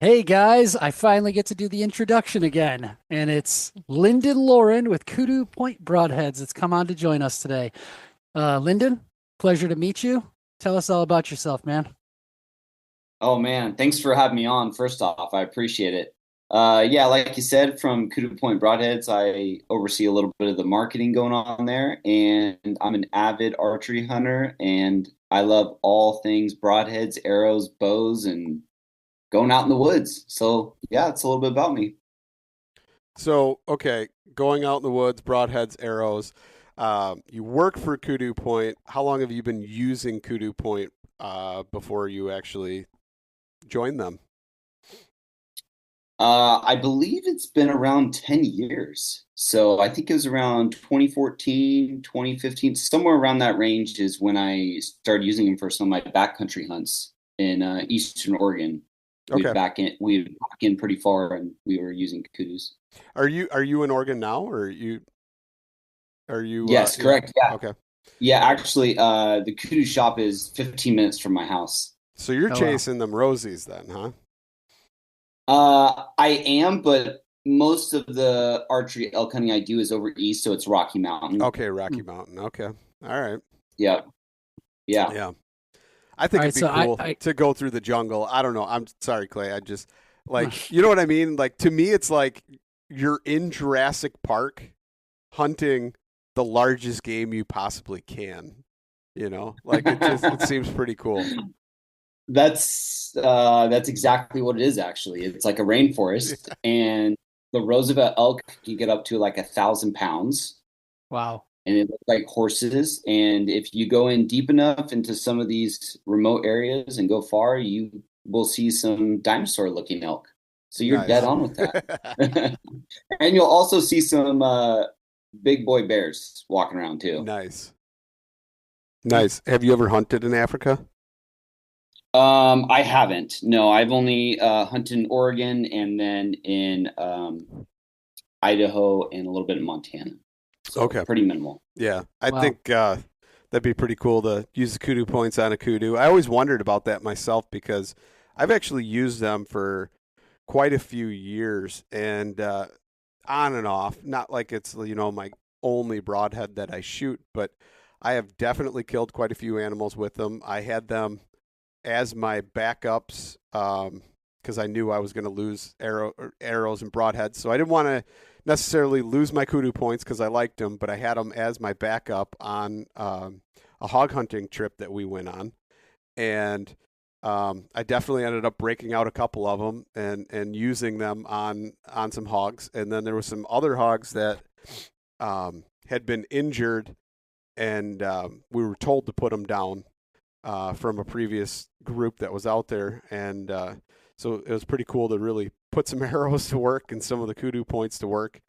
Hey guys, I finally get to do the introduction again, and it's Linden Loren with KuduPoint Broadheads that's come on to join us today. Linden, pleasure to meet you. Tell us all about yourself, man. Oh man, thanks for having me on. First off, I appreciate it. Yeah, like you said, from KuduPoint Broadheads, I oversee a little bit of the marketing going on there, and I'm an avid archery hunter, and I love all things broadheads, arrows, bows, and going out in the woods. So yeah, it's a little bit about me. So, okay, going out in the woods, broadheads, arrows. You work for Kudu Point. How long have you been using Kudu Point before you actually joined them? I believe it's been around 10 years. So I think it was around 2014, 2015, somewhere around that range is when I started using them for some of my backcountry hunts in Eastern Oregon. Okay. We'd back in pretty far and we were using kudos. Are you in Oregon now, or are you? Yes, Yeah. correct. Yeah. Okay. Yeah, actually, the kudu shop is 15 minutes from my house. So you're Oh wow. chasing them rosies then, huh? I am, but most of the archery elk hunting I do is over east, so it's Rocky Mountain. Okay, Rocky Hmm. Mountain. Okay. All right. Yeah, yeah. Yeah. I All think right, it'd be so I, cool I to go through the jungle. I don't know. I'm sorry, Clay. I just like, you know what I mean? Like, to me, it's like you're in Jurassic Park hunting the largest game you possibly can. Like it seems pretty cool. That's exactly what it is actually. It's like a rainforest, and the Roosevelt elk can get up to like 1,000 pounds, wow. and it looks like horses. And if you go in deep enough into some of these remote areas and go far, you will see some dinosaur looking elk. So you're dead Nice. on with that. And you'll also see some big boy bears walking around too. Nice. Nice. Have you ever hunted in Africa? I haven't. No, I've only hunted in Oregon and then in Idaho and a little bit in Montana. So Okay. pretty minimal. Yeah. I Wow. think that'd be pretty cool to use the kudu points on a kudu. I always wondered about that myself because I've actually used them for quite a few years and on and off. Not like it's my only broadhead that I shoot, but I have definitely killed quite a few animals with them. I had them as my backups because I knew I was going to lose arrows and broadheads, so I didn't want to necessarily lose my kudu points because I liked them, but I had them as my backup on a hog hunting trip that we went on, and I definitely ended up breaking out a couple of them and using them on some hogs. And then there was some other hogs that had been injured, and we were told to put them down from a previous group that was out there. And so it was pretty cool to really put some arrows to work and some of the kudu points to work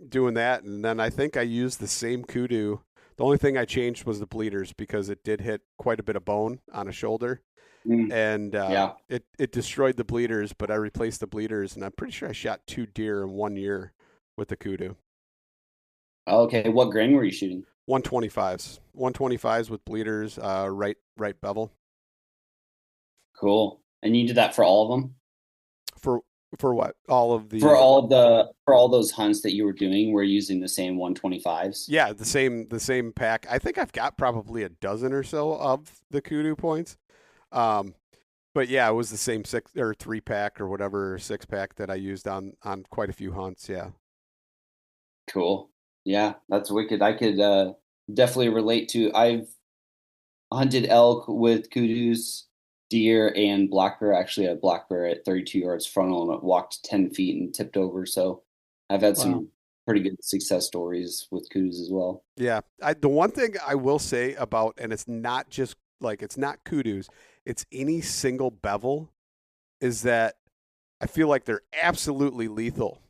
doing that. And then I think I used the same kudu. The only thing I changed was the bleeders because it did hit quite a bit of bone on a shoulder, Mm, and yeah. it destroyed the bleeders. But I replaced the bleeders, and I'm pretty sure I shot 2 deer in 1 year with the kudu. Okay. What grain were you shooting? 125s with bleeders, right bevel. Cool. And you did that for all of them? For for what? All of For the all those hunts that you were doing, we're using the same 125s. Yeah, the same pack. I think I've got probably a dozen or so of the kudu points. Um, but yeah, it was the same 6 or 3 pack or whatever, 6 pack that I used on quite a few hunts. Yeah. Cool. Yeah, that's wicked. I could definitely relate to. I've hunted elk with kudos, deer, and black bear. Actually, a black bear at 32 yards frontal and it walked 10 feet and tipped over. So I've had Wow. some pretty good success stories with kudos as well. Yeah. The one thing I will say about, and it's not just like, it's not kudus, it's any single bevel, is that I feel like they're absolutely lethal.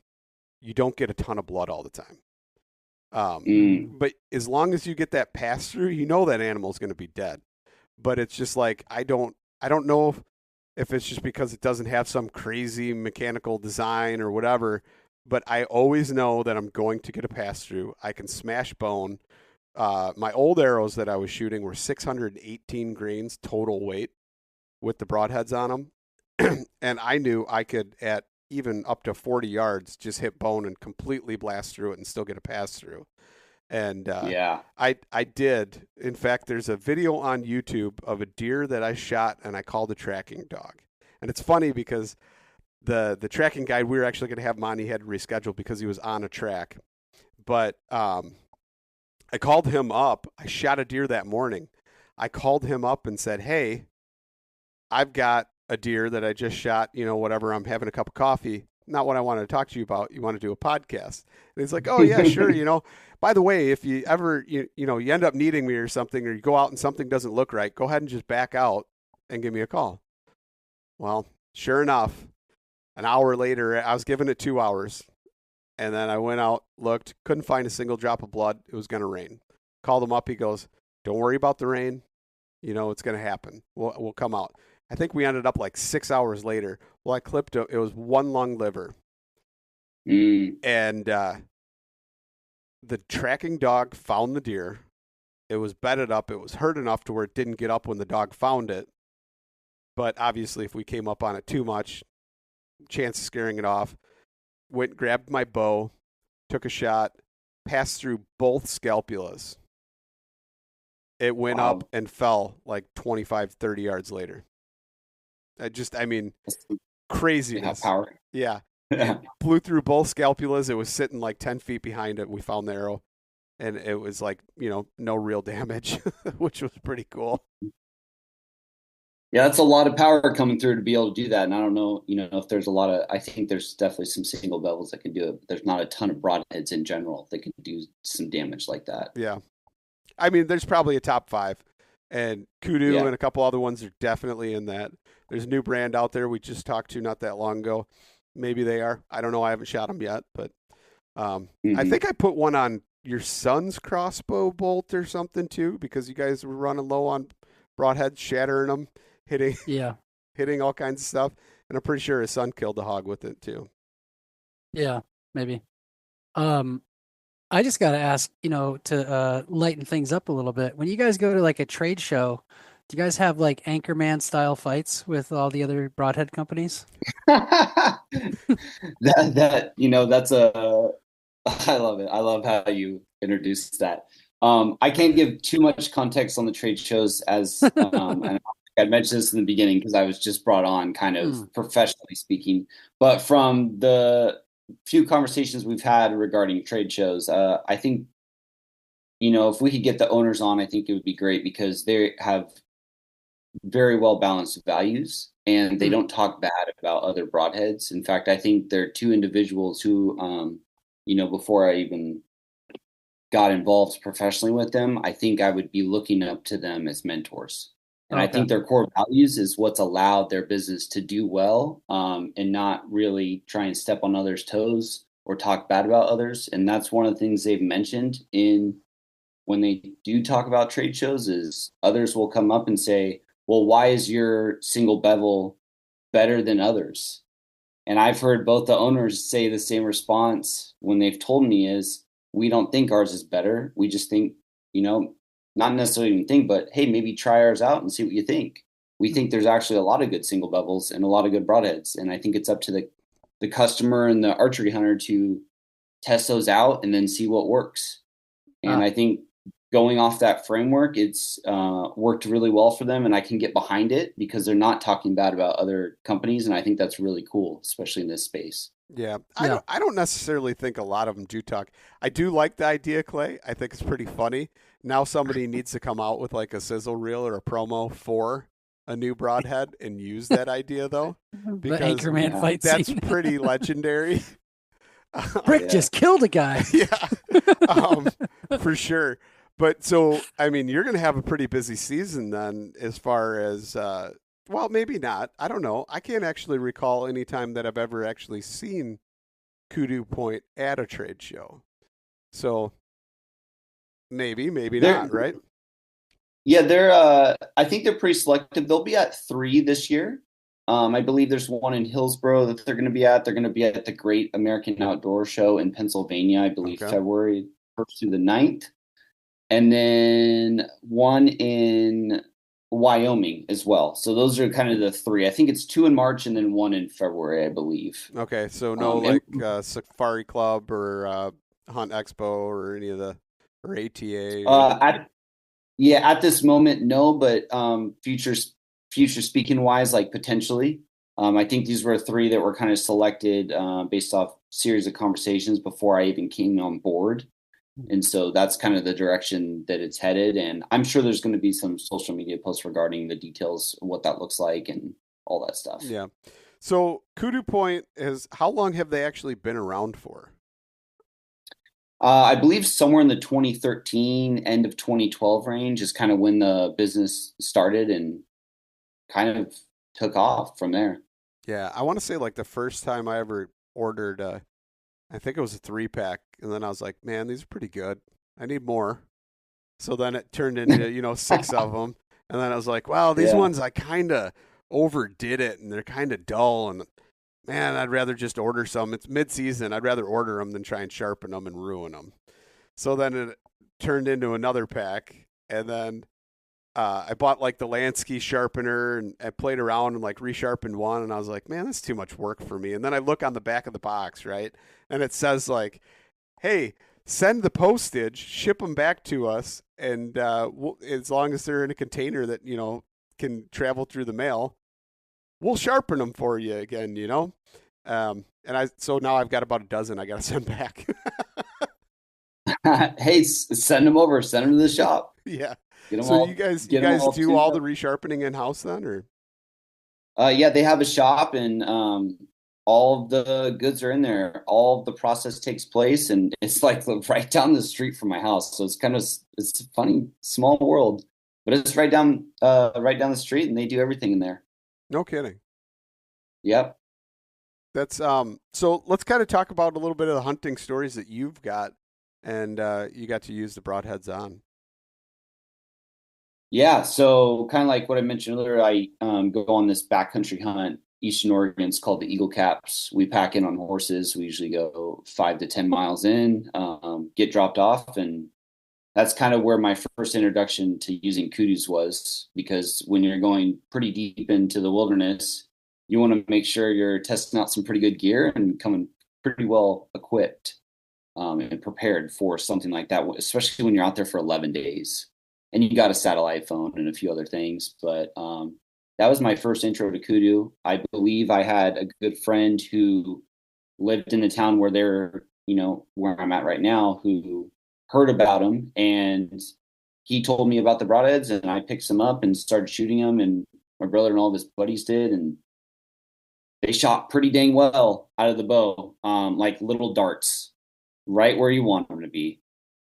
You don't get a ton of blood all the time. Mm. But as long as you get that pass through, you know that animal's going to be dead. But it's just like I don't know if it's just because it doesn't have some crazy mechanical design or whatever. But I always know that I'm going to get a pass through. I can smash bone. My old arrows that I was shooting were 618 grains total weight with the broadheads on them, And I knew I could, at even up to 40 yards, just hit bone and completely blast through it and still get a pass through. And Yeah. I did. In fact, there's a video on YouTube of a deer that I shot and I called a tracking dog. And it's funny because the tracking guide, we were actually going to have him on. He had to reschedule because he was on a track. But I called him up. I shot a deer that morning. I called him up and said, "Hey, I've got a deer that I just shot, whatever, I'm having a cup of coffee. Not what I wanted to talk to you about. You want to do a podcast?" And he's like, "Oh yeah, sure. By the way, if you ever, you end up needing me or something, or you go out and something doesn't look right, go ahead and just back out and give me a call." Well, sure enough, an hour later, I was giving it 2 hours. And then I went out, looked, couldn't find a single drop of blood. It was going to rain. Called him up. He goes, "Don't worry about the rain. It's going to happen. We'll come out." I think we ended up like 6 hours later. Well, I clipped it. It was one lung liver. And the tracking dog found the deer. It was bedded up. It was hurt enough to where it didn't get up when the dog found it. But obviously, if we came up on it too much, chance of scaring it off. Went, grabbed my bow, took a shot, passed through both scapulas. It went up and fell like 25, 30 yards later. Craziness. Power. Yeah. Blew through both scapulas. It was sitting like 10 feet behind it. We found the arrow. And it was like, no real damage, which was pretty cool. Yeah, that's a lot of power coming through to be able to do that. And I don't know, if there's I think there's definitely some single bevels that can do it, but there's not a ton of broadheads in general that can do some damage like that. Yeah. There's probably a top 5, and Kudu and a couple other ones are definitely in that. There's a new brand out there we just talked to not that long ago. Maybe they are. I don't know. I haven't shot them yet, but I think I put one on your son's crossbow bolt or something too, because you guys were running low on broadheads, shattering them. Hitting all kinds of stuff, and I'm pretty sure his son killed the hog with it too. Yeah, maybe. I just got to ask, to lighten things up a little bit. When you guys go to like a trade show, do you guys have like Anchorman style fights with all the other broadhead companies? That's I love it. I love how you introduced that. I can't give too much context on the trade shows as and I mentioned this in the beginning because I was just brought on kind of professionally speaking. But from the few conversations we've had regarding trade shows, I think, if we could get the owners on, I think it would be great because they have very well balanced values and they don't talk bad about other broadheads. In fact, I think they're two individuals who, before I even got involved professionally with them, I think I would be looking up to them as mentors. And I think their core values is what's allowed their business to do well, and not really try and step on others' toes or talk bad about others. And that's one of the things they've mentioned when they do talk about trade shows is others will come up and say, "Well, why is your single bevel better than others?" And I've heard both the owners say the same response when they've told me is, "We don't think ours is better. We just think, not necessarily even think, but hey, maybe try ours out and see what you think. We think there's actually a lot of good single bevels and a lot of good broadheads." And I think it's up to the customer and the archery hunter to test those out and then see what works. And I think going off that framework, it's worked really well for them, and I can get behind it because they're not talking bad about other companies. And I think that's really cool, especially in this space. Yeah. I don't necessarily think a lot of them do talk. I do like the idea, Clay. I think it's pretty funny. Now somebody needs to come out with like a sizzle reel or a promo for a new broadhead and use that idea though, because the Anchorman fight that's scene. pretty legendary. Rick just killed a guy. For sure. But so, you're going to have a pretty busy season then as far as, well, maybe not. I don't know. I can't actually recall any time that I've ever actually seen KuduPoint at a trade show. So maybe not, right? Yeah, I think they're pretty selective. They'll be at 3 this year. I believe there's one in Hillsboro that they're going to be at. They're going to be at the Great American Outdoor Show in Pennsylvania, I believe February 1st through the 9th. And then one in Wyoming as well. So those are kind of the three. I think it's two in March and then one in February, I believe. Okay, so no And like Safari Club or Hunt Expo or any of the or ATA or at yeah, at this moment, no, but future speaking wise, like potentially. I think these were three that were kind of selected based off series of conversations before I even came on board. And so that's kind of the direction that it's headed. And I'm sure there's going to be some social media posts regarding the details of what that looks like and all that stuff. yeah. So KuduPoint is how long have they actually been around for? I believe somewhere in the 2013, end of 2012 range is kind of when the business started and kind of took off from there. Yeah, I want to say like the first time I ever ordered, I think it was a 3-pack, and then I was like, man, these are pretty good. I need more. So then it turned into 6 of them, and then I was like, wow, these Yeah. ones I kind of overdid it, and they're kind of dull, and man, I'd rather just order some. It's mid-season. I'd rather order them than try and sharpen them and ruin them. So then it turned into another pack, and then I bought like the Lansky sharpener and I played around and like resharpened one, and I was like, man, that's too much work for me. And then I look on the back of the box, right, and it says like, hey, send the postage, ship them back to us, and as long as they're in a container that can travel through the mail, we'll sharpen them for you again. So now I've got about a dozen I got to send back. Hey, send them over. Send them to the shop. Yeah. Get them So all. you guys Get them all do tuned all the up. resharpening in house then, or? Yeah, they have a shop, and all of the goods are in there. All of the process takes place, and it's like right down the street from my house. So it's a funny small world, but it's right down the street, and they do everything in there. No kidding. Yep. That's so let's kind of talk about a little bit of the hunting stories that you've got and you got to use the broadheads on. Yeah, so kind of like what I mentioned earlier, I go on this backcountry hunt, Eastern Oregon. It's called the Eagle Caps. We pack in on horses. We usually go 5 to 10 miles in, get dropped off, and that's kind of where my first introduction to using kudus was. Because when you're going pretty deep into the wilderness, you want to make sure you're testing out some pretty good gear and coming pretty well equipped and prepared for something like that, especially when you're out there for 11 days and you got a satellite phone and a few other things. But that was my first intro to kudu. I believe I had a good friend who lived in the town where they're, where I'm at right now, who heard about them, and he told me about the broadheads, and I picked some up and started shooting them, and my brother and all of his buddies did, and they shot pretty dang well out of the bow, like little darts, right where you want them to be,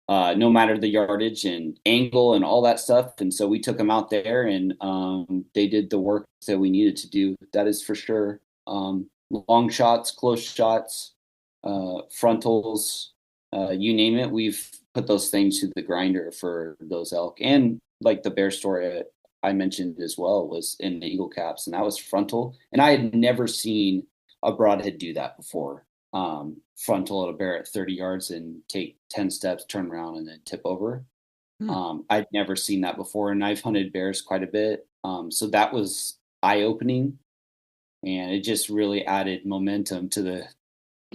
no matter the yardage and angle and all that stuff. And so we took them out there, and they did the work that we needed to do. That is for sure. Long shots, close shots, frontals, you name it. We've put those things to the grinder for those elk. And like the bear story I mentioned as well was in the Eagle Caps, and that was frontal. And I had never seen a broadhead do that before. Frontal at a bear at 30 yards and take 10 steps, turn around, and then tip over. I'd never seen that before, and I've hunted bears quite a bit. So that was eye-opening, and it just really added momentum to the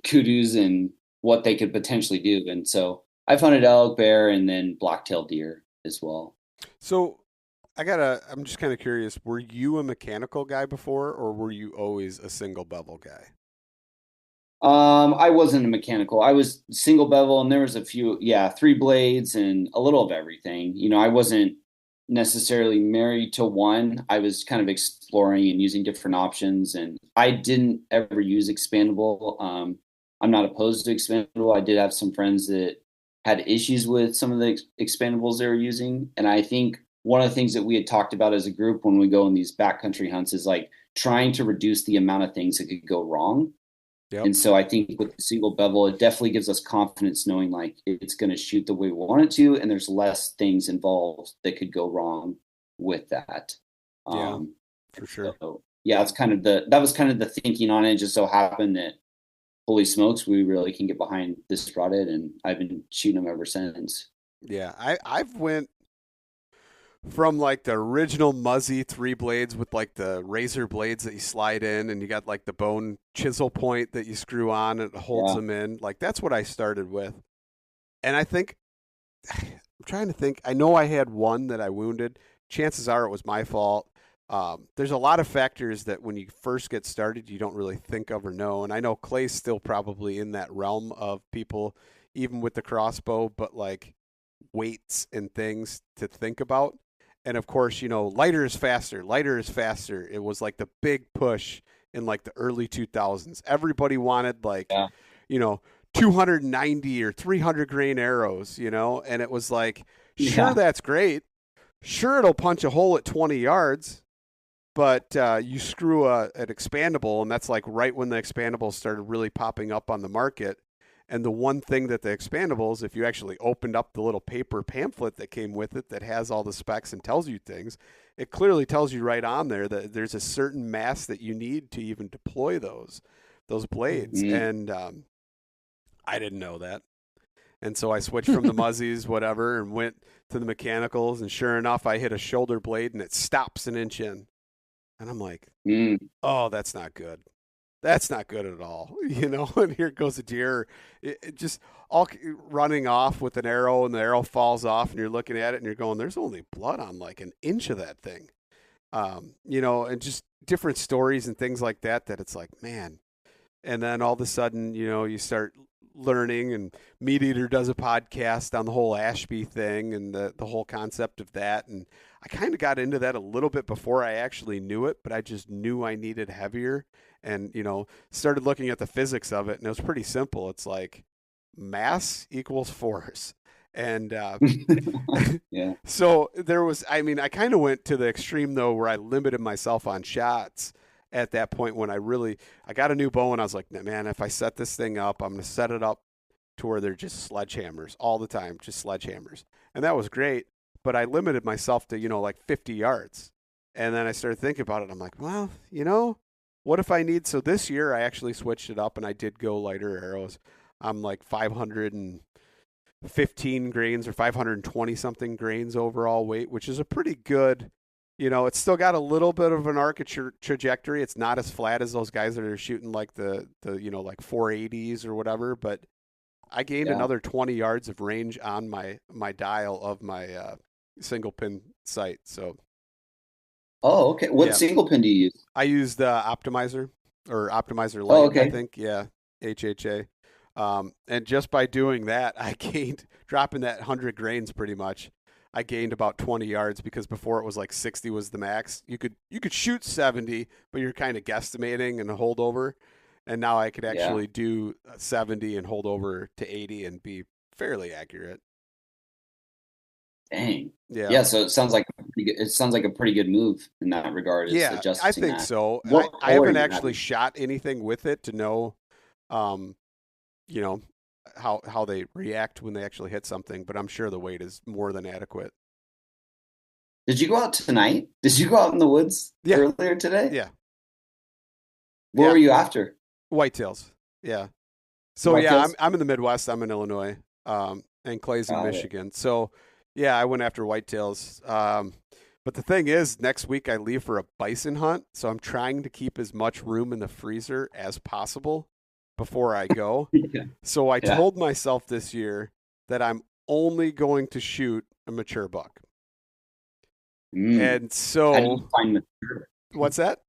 kudus and what they could potentially do. And so I've hunted elk, bear, and then black-tailed deer as well. So I'm just kind of curious, were you a mechanical guy before, or were you always a single bevel guy? I wasn't a mechanical. I was single bevel, and there was a few, 3 blades and a little of everything. I wasn't necessarily married to one. I was kind of exploring and using different options, and I didn't ever use expandable. I'm not opposed to expandable. I did have some friends that had issues with some of the expandables they were using, and I think one of the things that we had talked about as a group when we go on these backcountry hunts is like trying to reduce the amount of things that could go wrong. Yep. And so I think with the single bevel, it definitely gives us confidence knowing like it's going to shoot the way we want it to, and there's less things involved that could go wrong with that. Yeah, for sure. So, yeah, that was kind of the thinking on it. It just so happened that holy smokes, we really can get behind this broadhead, and I've been shooting them ever since. Yeah, I've went from like the original Muzzy 3 blades with like the razor blades that you slide in, and you got like the bone chisel point that you screw on and it holds them in. Like that's what I started with. And I think I'm trying to think. I know I had one that I wounded. Chances are it was my fault. There's a lot of factors that when you first get started, you don't really think of or know. And I know Clay's still probably in that realm of people, even with the crossbow, but like weights and things to think about. And of course, lighter is faster. Lighter is faster. It was like the big push in like the early 2000s. Everybody wanted like, 290 or 300 grain arrows, and it was like, sure, that's great. Sure, it'll punch a hole at 20 yards, but you screw an expandable, and that's like right when the expandables started really popping up on the market. And the one thing that the expandables, if you actually opened up the little paper pamphlet that came with it that has all the specs and tells you things, it clearly tells you right on there that there's a certain mass that you need to even deploy those blades. And I didn't know that. And so I switched from the Muzzies, whatever, and went to the mechanicals. And sure enough, I hit a shoulder blade and it stops an inch in. And I'm like, oh, that's not good. That's not good at all, and here goes a deer, it just all running off with an arrow, and the arrow falls off, and you're looking at it and you're going, there's only blood on like an inch of that thing. And just different stories and things like that it's like, man. And then all of a sudden, you start learning, and Meat Eater does a podcast on the whole Ashby thing and the whole concept of that. And I kind of got into that a little bit before I actually knew it, but I just knew I needed heavier. And, started looking at the physics of it, and it was pretty simple. It's like mass equals force. And so there was, I kind of went to the extreme, though, where I limited myself on shots at that point when I got a new bow, and I was like, man, if I set this thing up, I'm going to set it up to where they're just sledgehammers all the time, just sledgehammers. And that was great, but I limited myself to, like 50 yards. And then I started thinking about it. I'm like, well, what if I need, so this year I actually switched it up and I did go lighter arrows. I'm like 515 grains or 520 something grains overall weight, which is a pretty good, it's still got a little bit of an arc trajectory. It's not as flat as those guys that are shooting like the like 480s or whatever, but I gained another 20 yards of range on my dial of my single pin sight. So. Oh, okay. What single pin do you use? I use the Optimizer or Optimizer Light, I think. Yeah, HHA. And just by doing that, I gained, dropping that 100 grains pretty much, I gained about 20 yards, because before it was like 60 was the max. You could shoot 70, but you're kind of guesstimating and hold over. And now I could actually do 70 and hold over to 80 and be fairly accurate. Dang. Yeah. So it sounds like a pretty good move in that regard. Yeah, I think so. I haven't actually shot anything with it to know, how they react when they actually hit something, but I'm sure the weight is more than adequate. Did you go out tonight? Did you go out in the woods earlier today? Yeah. What were you after? Whitetails. Yeah. So whitetails? I'm in the Midwest. I'm in Illinois, and Clay's in Michigan. So. Yeah, I went after whitetails. But the thing is, next week I leave for a bison hunt, so I'm trying to keep as much room in the freezer as possible before I go. So I told myself this year that I'm only going to shoot a mature buck. And so, how do you define mature? What's that?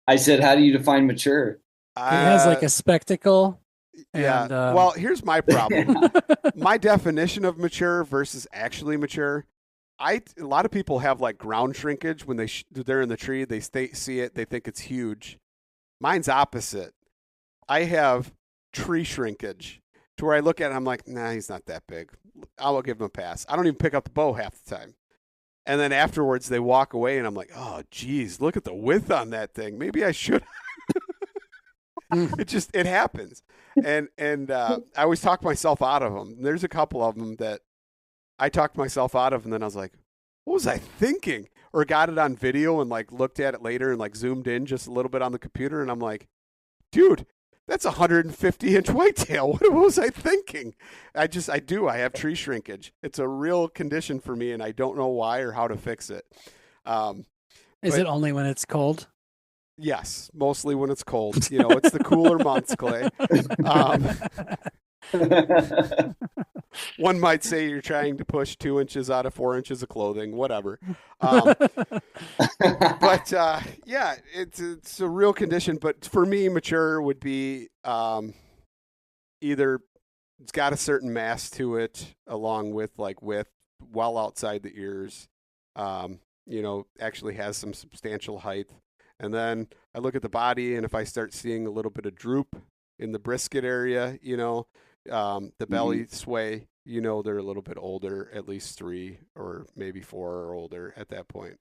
I said, how do you define mature? It has like a spectacle. Yeah. And, well, here's my problem. My definition of mature versus actually mature. A lot of people have like ground shrinkage when they're in the tree. They see it. They think it's huge. Mine's opposite. I have tree shrinkage to where I look at it and I'm like, nah, he's not that big. I'll give him a pass. I don't even pick up the bow half the time. And then afterwards they walk away and I'm like, oh, geez, look at the width on that thing. Maybe I should. It happens. And I always talk myself out of them. There's a couple of them that I talked myself out of, and then I was like, what was I thinking? Or got it on video and like looked at it later and like zoomed in just a little bit on the computer, and I'm like, dude, that's 150-inch whitetail. What was I thinking? I have tree shrinkage. It's a real condition for me, and I don't know why or how to fix it. Is it only when it's cold? Yes, mostly when it's cold. It's the cooler months, Clay. One might say you're trying to push 2 inches out of 4 inches of clothing, whatever. But yeah, it's a real condition. But for me, mature would be either it's got a certain mass to it, along with width, well outside the ears. Actually has some substantial height. And then I look at the body, and if I start seeing a little bit of droop in the brisket area, the belly sway, they're a little bit older, at least 3 or maybe 4 or older at that point.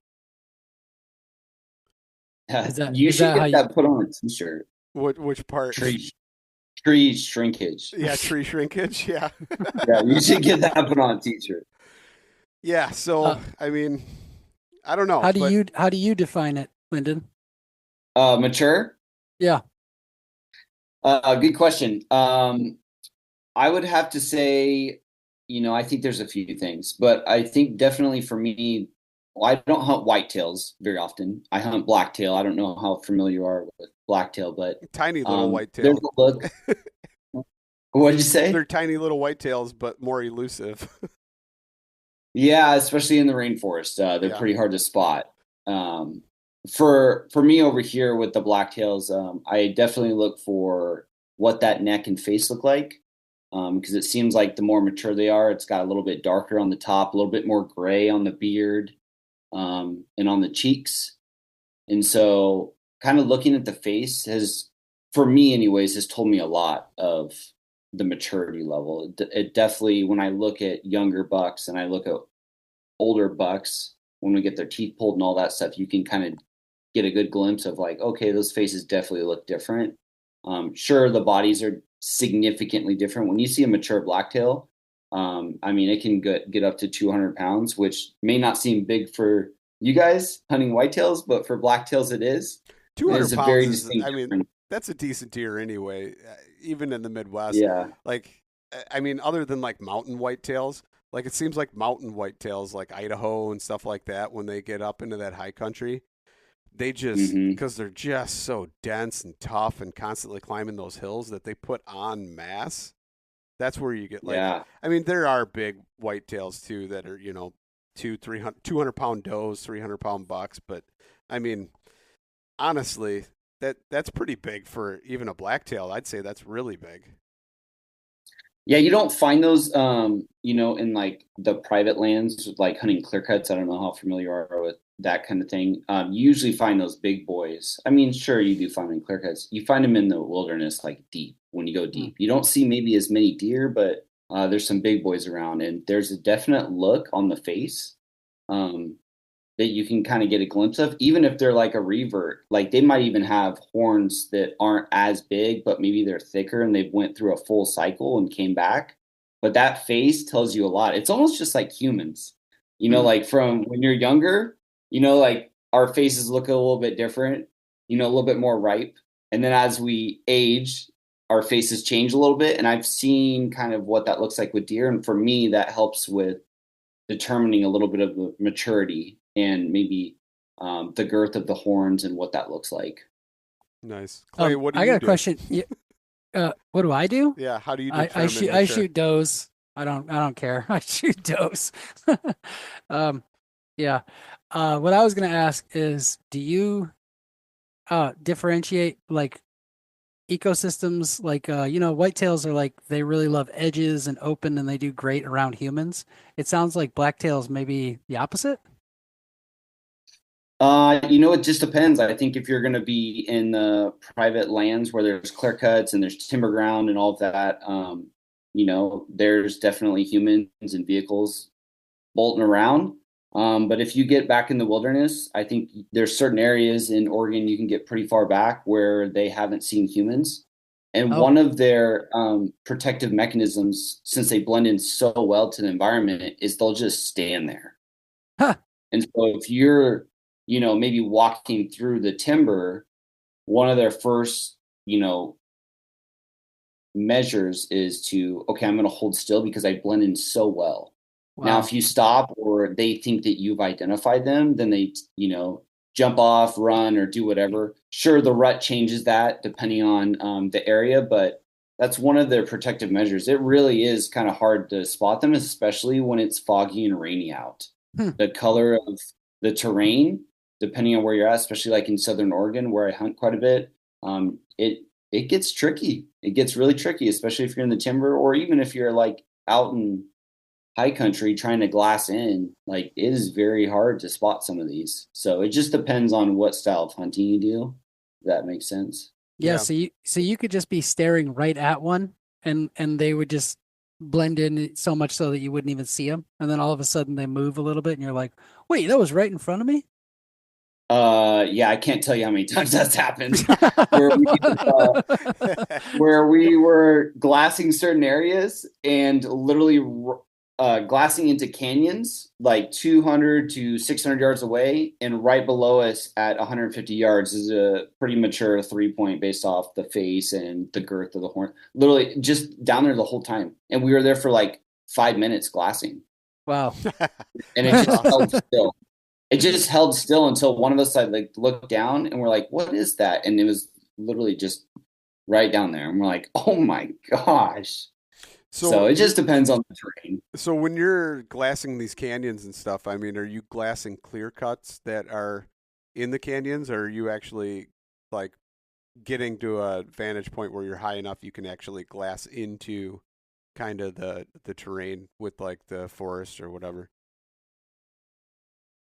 You should get that put on a t-shirt. Which part? Tree shrinkage. Yeah, tree shrinkage. Yeah. Yeah, you should get that put on a t-shirt. Yeah. So I mean, I don't know. How do you define it, Linden? Mature? Yeah. Good question. I would have to say, I think there's a few things, but I think definitely for me, I don't hunt whitetails very often. I hunt blacktail. I don't know how familiar you are with blacktail, but tiny little whitetail. There's a look. What did you say? They're tiny little whitetails, but more elusive. Yeah, especially in the rainforest, they're pretty hard to spot. For me over here with the blacktails, I definitely look for what that neck and face look like. Because it seems like the more mature they are, it's got a little bit darker on the top, a little bit more gray on the beard, and on the cheeks. And so kind of looking at the face for me anyways, has told me a lot of the maturity level. It definitely, when I look at younger bucks and I look at older bucks, when we get their teeth pulled and all that stuff, you can kind of get a good glimpse of okay, those faces definitely look different. Sure, the bodies are significantly different. When you see a mature blacktail, it can get up to 200 pounds, which may not seem big for you guys hunting whitetails, but for blacktails it is. 200 pounds that's a decent deer anyway, even in the Midwest. Yeah. Other than mountain whitetails, it seems like mountain whitetails, like Idaho and stuff like that, when they get up into that high country, they just, because they're just so dense and tough and constantly climbing those hills, that they put on mass. That's where you get there are big whitetails too that are, 200 pound does, 300 pound bucks. But honestly, that's pretty big for even a blacktail. I'd say that's really big. Yeah, you don't find those, in the private lands, hunting clear cuts. I don't know how familiar you are with that kind of thing. You usually find those big boys. Sure, you do find them in clear cuts. You find them in the wilderness, deep, when you go deep. You don't see maybe as many deer, but there's some big boys around, and there's a definite look on the face that you can kind of get a glimpse of, even if they're a revert. They might even have horns that aren't as big, but maybe they're thicker and they've went through a full cycle and came back. But that face tells you a lot. It's almost just like humans, from when you're younger, our faces look a little bit different, a little bit more ripe. And then as we age, our faces change a little bit. And I've seen kind of what that looks like with deer. And for me, that helps with determining a little bit of the maturity and maybe the girth of the horns and what that looks like. Nice. Clay, what do you do? I got a question. What do I do? Yeah, how do you I shoot does. I don't care. I shoot does. Yeah. What I was going to ask is, do you differentiate ecosystems? Whitetails are they really love edges and open, and they do great around humans. It sounds like blacktails maybe the opposite. It just depends. I think if you're going to be in the private lands where there's clear cuts and there's timber ground and all of that, there's definitely humans and vehicles bolting around. But if you get back in the wilderness, I think there's certain areas in Oregon you can get pretty far back where they haven't seen humans. And one of their protective mechanisms, since they blend in so well to the environment, is they'll just stand there. Huh. And so if you're maybe walking through the timber, one of their first, measures is okay, I'm going to hold still because I blend in so well. Now, Wow. if you stop or they think that you've identified them, then they, jump off, run, or do whatever. Sure, the rut changes that depending on the area, but that's one of their protective measures. It really is kind of hard to spot them, especially when it's foggy and rainy out. Hmm. The color of the terrain, depending on where you're at, especially like in Southern Oregon where I hunt quite a bit, it gets tricky. It gets really tricky, especially if you're in the timber or even if you're like out in high country trying to glass in. Like it is very hard to spot some of these. So it just depends on what style of hunting you do. If that makes sense. Yeah, Yeah. so you could just be staring right at one and they would just blend in so much so that you wouldn't even see them. And then all of a sudden they move a little bit and you're like, "Wait, that was right in front of me?" Yeah, I can't tell you how many times that's happened where we were glassing certain areas and literally glassing into canyons like 200 to 600 yards away, and right below us at 150 yards is a pretty mature 3-point based off the face and the girth of the horn. Literally just down there the whole time, and we were there for like 5 minutes glassing, Wow. and it just held still. It just held still until one of us like looked down and we're like, "What is that?" And it was literally just right down there, and we're like, "Oh my gosh!" So it just depends on the terrain. So when you're glassing these canyons and stuff, I mean, are you glassing clear cuts that are in the canyons, or are you actually like getting to a vantage point where you're high enough you can actually glass into kind of the terrain with like the forest or whatever?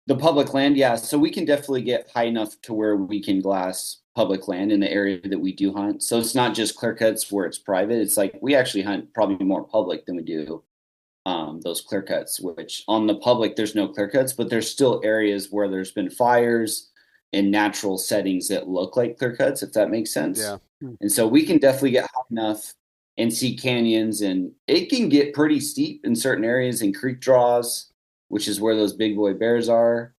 The public land, yeah. So we can definitely get high enough to where we can glass public land in the area that we do hunt. So it's not just clear cuts where it's private. It's like we actually hunt probably more public than we do those clear cuts, which on the public, there's no clear cuts, but there's still areas where there's been fires and natural settings that look like clear cuts, if that makes sense. Yeah. And so we can definitely get high enough and see canyons, and it can get pretty steep in certain areas and creek draws, which is where those big boy bears are.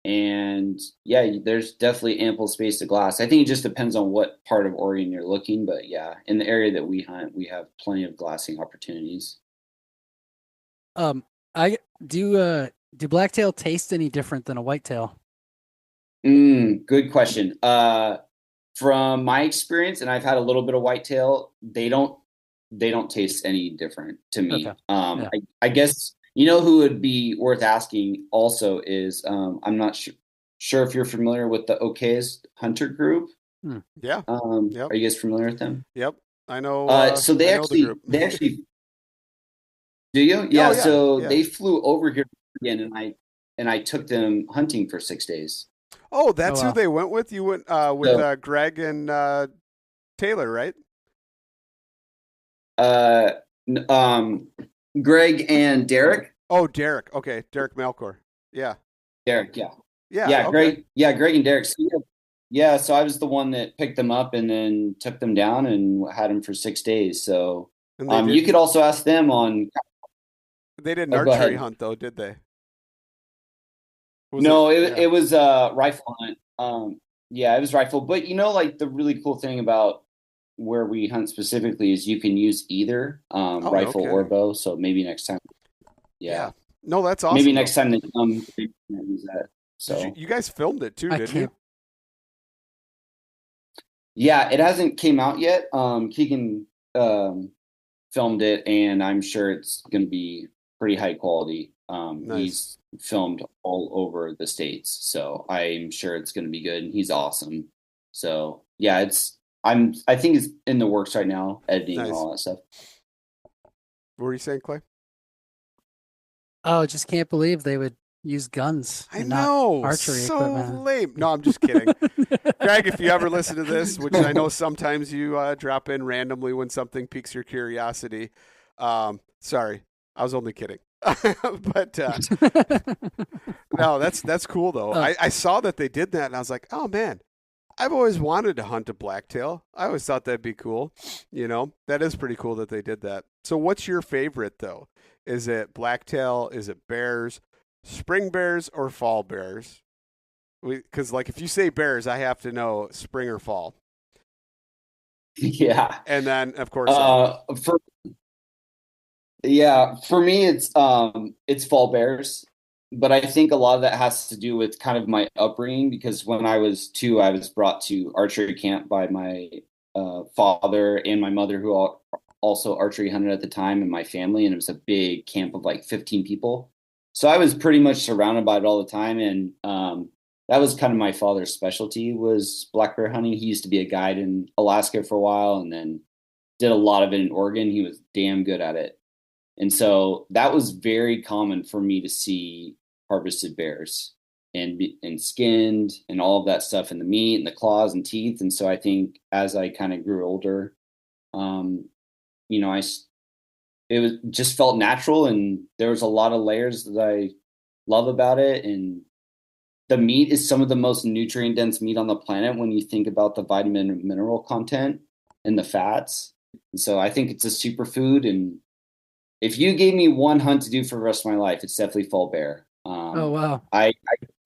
And yeah, there's definitely ample space to glass. I think it just depends on what part of Oregon you're looking, but yeah, in the area that we hunt, we have plenty of glassing opportunities. I do blacktail taste any different than a whitetail? Good question. From my experience, and I've had a little bit of whitetail, they don't taste any different to me. Okay. Yeah. I guess who would be worth asking also is I'm not sure if you're familiar with the Okays Hunter Group. Yeah. Are you guys familiar with them? Yep. I know. So they I know the group. actually do you? Yeah. Yeah, So yeah. they flew over here again, and I took them hunting for 6 days. Oh, that's wow. who they went with. You went with Greg and Taylor, right? Greg and Derek. Oh, Derek. Okay, Derek Malcor. Yeah. Derek, yeah. Yeah. Yeah, okay. Greg and Derek. So, yeah, so I was the one that picked them up and then took them down and had them for 6 days. So you could also ask them on. They didn't go archery ahead. hunt though, did they? It was a rifle hunt. Yeah, it was rifle. But like the really cool thing about where we hunt specifically is you can use either rifle or bow. So maybe next time. Yeah. No, that's awesome. Maybe next time they come, they can use that. So you guys filmed it too, didn't you? Yeah, it hasn't came out yet. Keegan filmed it, and I'm sure it's going to be pretty high quality. Nice. He's filmed all over the States, so I'm sure it's going to be good. And he's awesome. So yeah, I think it's in the works right now, editing and all that stuff. What were you saying, Clay? Oh, just can't believe they would use guns. I know, archery so equipment. lame. No, I'm just kidding. Greg, if you ever listen to this, which I know sometimes you drop in randomly when something piques your curiosity, sorry, I was only kidding. But no, that's cool though. I saw that they did that, and I was like, oh man, I've always wanted to hunt a blacktail. I always thought that'd be cool. That is pretty cool that they did that. So what's your favorite though? Is it blacktail? Is it bears? Spring bears or fall bears? Because like if you say bears, I have to know spring or fall. Yeah. And then, of course, For Yeah, for me it's fall bears, but I think a lot of that has to do with kind of my upbringing because when I was 2, I was brought to archery camp by my father and my mother, who also archery hunted at the time, and my family, and it was a big camp of like 15 people. So I was pretty much surrounded by it all the time, and that was kind of my father's specialty was black bear hunting. He used to be a guide in Alaska for a while, and then did a lot of it in Oregon. He was damn good at it. And so that was very common for me to see harvested bears and skinned and all of that stuff in the meat and the claws and teeth. And so I think as I kind of grew older, um, you know, it was just felt natural, and there was a lot of layers that I love about it. And the meat is some of the most nutrient dense meat on the planet when you think about the vitamin and mineral content and the fats. And so I think it's a superfood, and if you gave me one hunt to do for the rest of my life, it's definitely fall bear. Oh wow.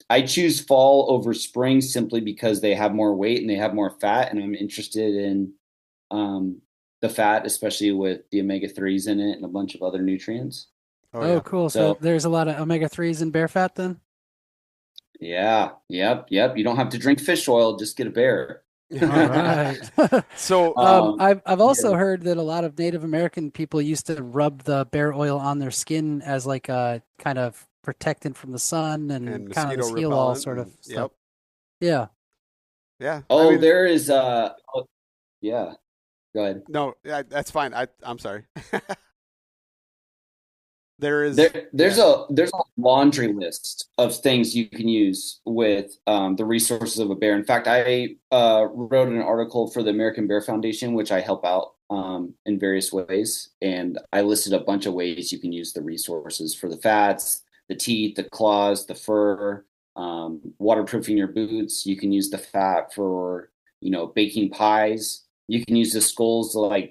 I choose fall over spring simply because they have more weight and they have more fat, and I'm interested in the fat, especially with the omega-3s in it and a bunch of other nutrients. oh Oh yeah, cool. So So there's a lot of omega-3s in bear fat then? yeah, yep. You don't have to drink fish oil, just get a bear. All right. So I've also Yeah. heard that a lot of Native American people used to rub the bear oil on their skin as like a kind of protectant from the sun and and kind of mosquito this heal all repellent, sort of and stuff. yep, Yeah. yeah. I Oh, mean, there is yeah. Go ahead. no, that's fine. I'm sorry. There is, There's yeah. a laundry list of things you can use with the resources of a bear. In fact, I wrote an article for the American Bear Foundation, which I help out in various ways, and I listed a bunch of ways you can use the resources for the fats, the teeth, the claws, the fur, waterproofing your boots. You can use the fat for baking pies. You can use the skulls to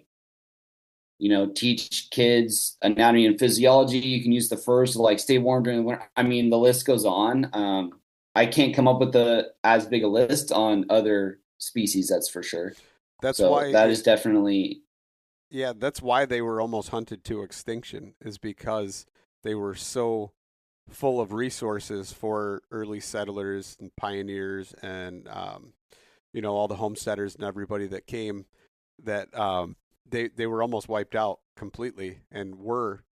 teach kids anatomy and physiology. You can use the furs to stay warm during the winter. I mean, the list goes on. I can't come up with as big a list on other species, that's for sure. That's So why, that is definitely, yeah, that's why they were almost hunted to extinction, is because they were so full of resources for early settlers and pioneers and all the homesteaders and everybody that came, that they were almost wiped out completely, and were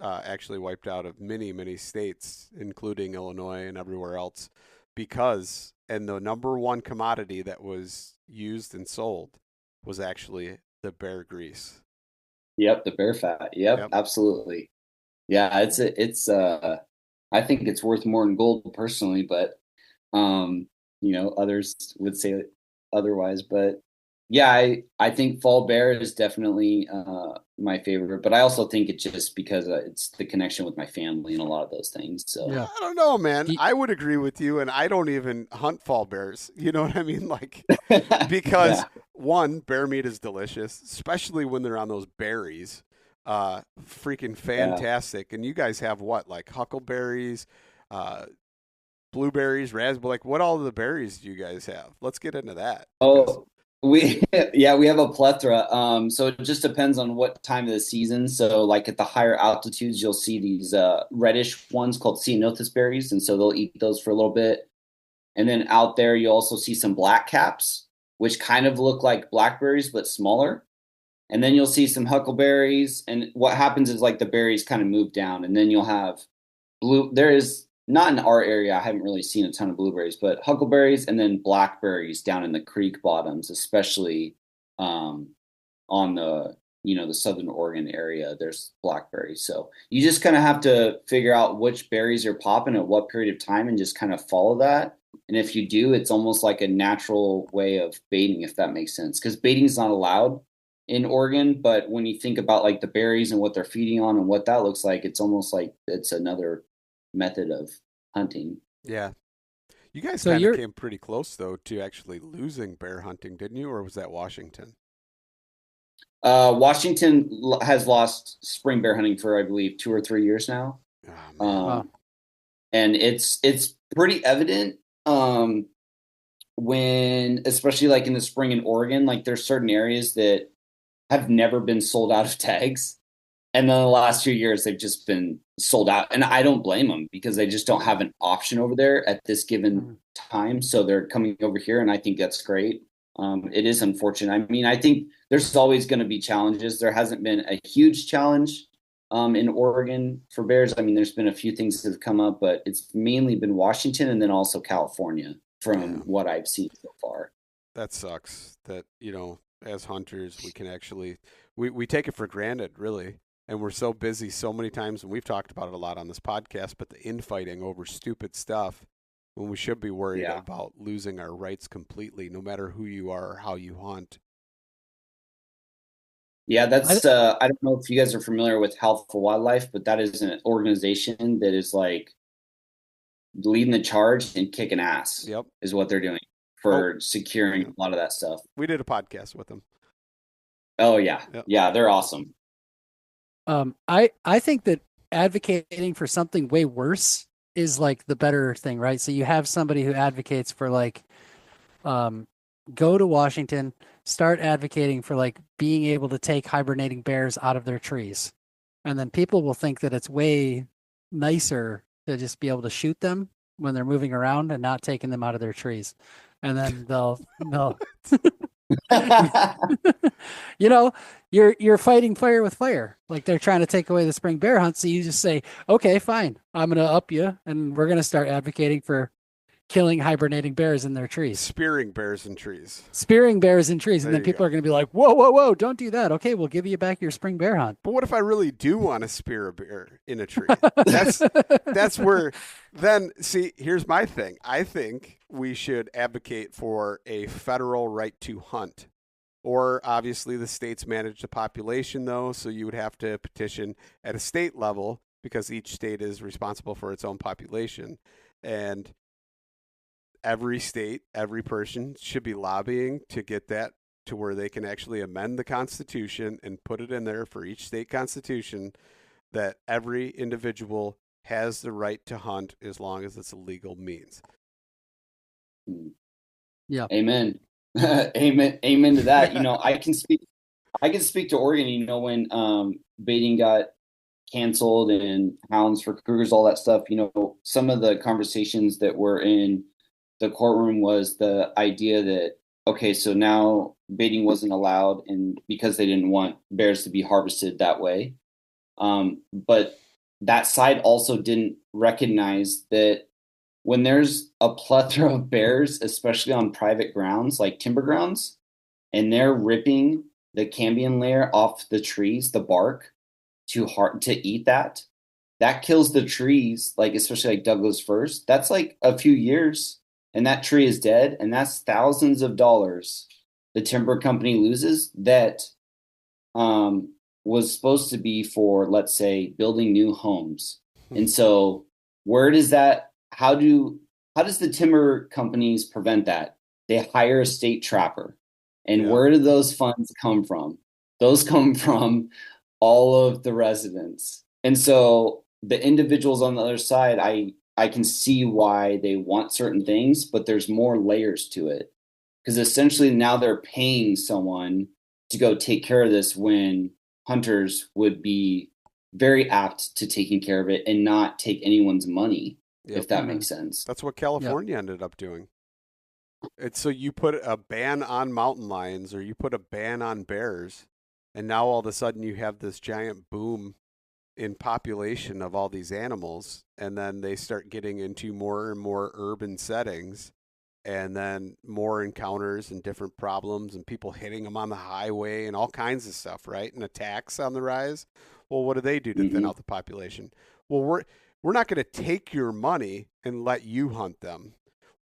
actually wiped out of many states, including Illinois and everywhere else, because and the number one commodity that was used and sold was actually the bear grease. yep, the bear fat. Yep, Yep. absolutely. Yeah, I think it's worth more than gold personally, but others would say otherwise. But yeah, I think fall bear is definitely my favorite, but I also think it's just because it's the connection with my family and a lot of those things. So Yeah. I don't know, man. Do I would agree with you, and I don't even hunt fall bears. You know what I mean? Like, because yeah. one, bear meat is delicious, especially when they're on those berries. Freaking Yeah. fantastic. And you guys have what, like huckleberries, uh, blueberries, raspberry? Like, what all the berries do you guys have? Let's get into that because Oh, we yeah, we have a plethora. So it just depends on what time of the season. So like at the higher altitudes, you'll see these reddish ones called ceanothus berries, and so they'll eat those for a little bit. And then out there, you also see some black caps, which kind of look like blackberries but smaller. And then you'll see some huckleberries. And what happens is like the berries kind of move down, and then you'll have blue. There is not in our area. I haven't really seen a ton of blueberries, but huckleberries and then blackberries down in the creek bottoms, especially um, on the Southern Oregon area. There's blackberries, so you just kind of have to figure out which berries are popping at what period of time, and just kind of follow that. And if you do, it's almost like a natural way of baiting, if that makes sense, because baiting is not allowed in Oregon. But when you think about like the berries and what they're feeding on and what that looks like, it's almost like it's another method of hunting. yeah, you guys so kind of you're came pretty close though to actually losing bear hunting, didn't you? Or was that Washington? Washington has lost spring bear hunting for, I believe, 2 or 3 years now. Oh man. wow. Um, and it's pretty evident. when, especially like in the spring in Oregon, like there's certain areas that have never been sold out of tags. And then the last few years, they've just been sold out. And I don't blame them because they just don't have an option over there at this given time. So they're coming over here, and I think that's great. It is unfortunate. I mean, I think there's always going to be challenges. There hasn't been a huge challenge in Oregon for bears. I mean, there's been a few things that have come up, but it's mainly been Washington and then also California from what I've seen so far. That sucks that, as hunters, we can actually, we take it for granted, really. And we're so busy so many times, and we've talked about it a lot on this podcast, but the infighting over stupid stuff when we should be worried about losing our rights completely, no matter who you are or how you hunt. Yeah, that's I don't know if you guys are familiar with Health for Wildlife, but that is an organization that is like leading the charge and kicking ass. Yep. Is what they're doing for securing a lot of that stuff. We did a podcast with them. Oh yeah. Yep. Yeah, they're awesome. I think that advocating for something way worse is like the better thing, right? So you have somebody who advocates for like, go to Washington, start advocating for like being able to take hibernating bears out of their trees. And then people will think that it's way nicer to just be able to shoot them when they're moving around and not taking them out of their trees. And then they'll you're fighting fire with fire. Like they're trying to take away the spring bear hunt. So you just say, okay, fine. I'm going to up you, and we're going to start advocating for killing hibernating bears in their trees. Spearing bears in trees. And then people are going to be like, whoa, don't do that. Okay, we'll give you back your spring bear hunt. But what if I really do want to spear a bear in a tree? That's where, then, see, here's my thing. I think we should advocate for a federal right to hunt. Or obviously the states manage the population, though, so you would have to petition at a state level because each state is responsible for its own population. And every state, every person should be lobbying to get that to where they can actually amend the Constitution and put it in there for each state constitution that every individual has the right to hunt as long as it's a legal means. Yeah. Amen. Amen to that. I can speak to Oregon, when baiting got canceled and hounds for cougars, all that stuff, some of the conversations that were in the courtroom was the idea that, okay, so now baiting wasn't allowed and because they didn't want bears to be harvested that way. But that side also didn't recognize that when there's a plethora of bears, especially on private grounds like timber grounds, and they're ripping the cambium layer off the trees, the bark, to eat that kills the trees, like especially like Douglas firs. That's like a few years and that tree is dead, and that's thousands of dollars the timber company loses that was supposed to be for, let's say, building new homes. And so where does that, how does the timber companies prevent that? They hire a state trapper. And where do those funds come from? Those come from all of the residents. And so the individuals on the other side, I can see why they want certain things, but there's more layers to it. Because essentially now they're paying someone to go take care of this when hunters would be very apt to taking care of it and not take anyone's money, if that makes sense. That's what California ended up doing. It's so you put a ban on mountain lions or you put a ban on bears, and now all of a sudden you have this giant boom in population of all these animals, and then they start getting into more and more urban settings, and then more encounters and different problems and people hitting them on the highway and all kinds of stuff, right? And attacks on the rise. Well, what do they do to thin out the population? Well, we're not going to take your money and let you hunt them.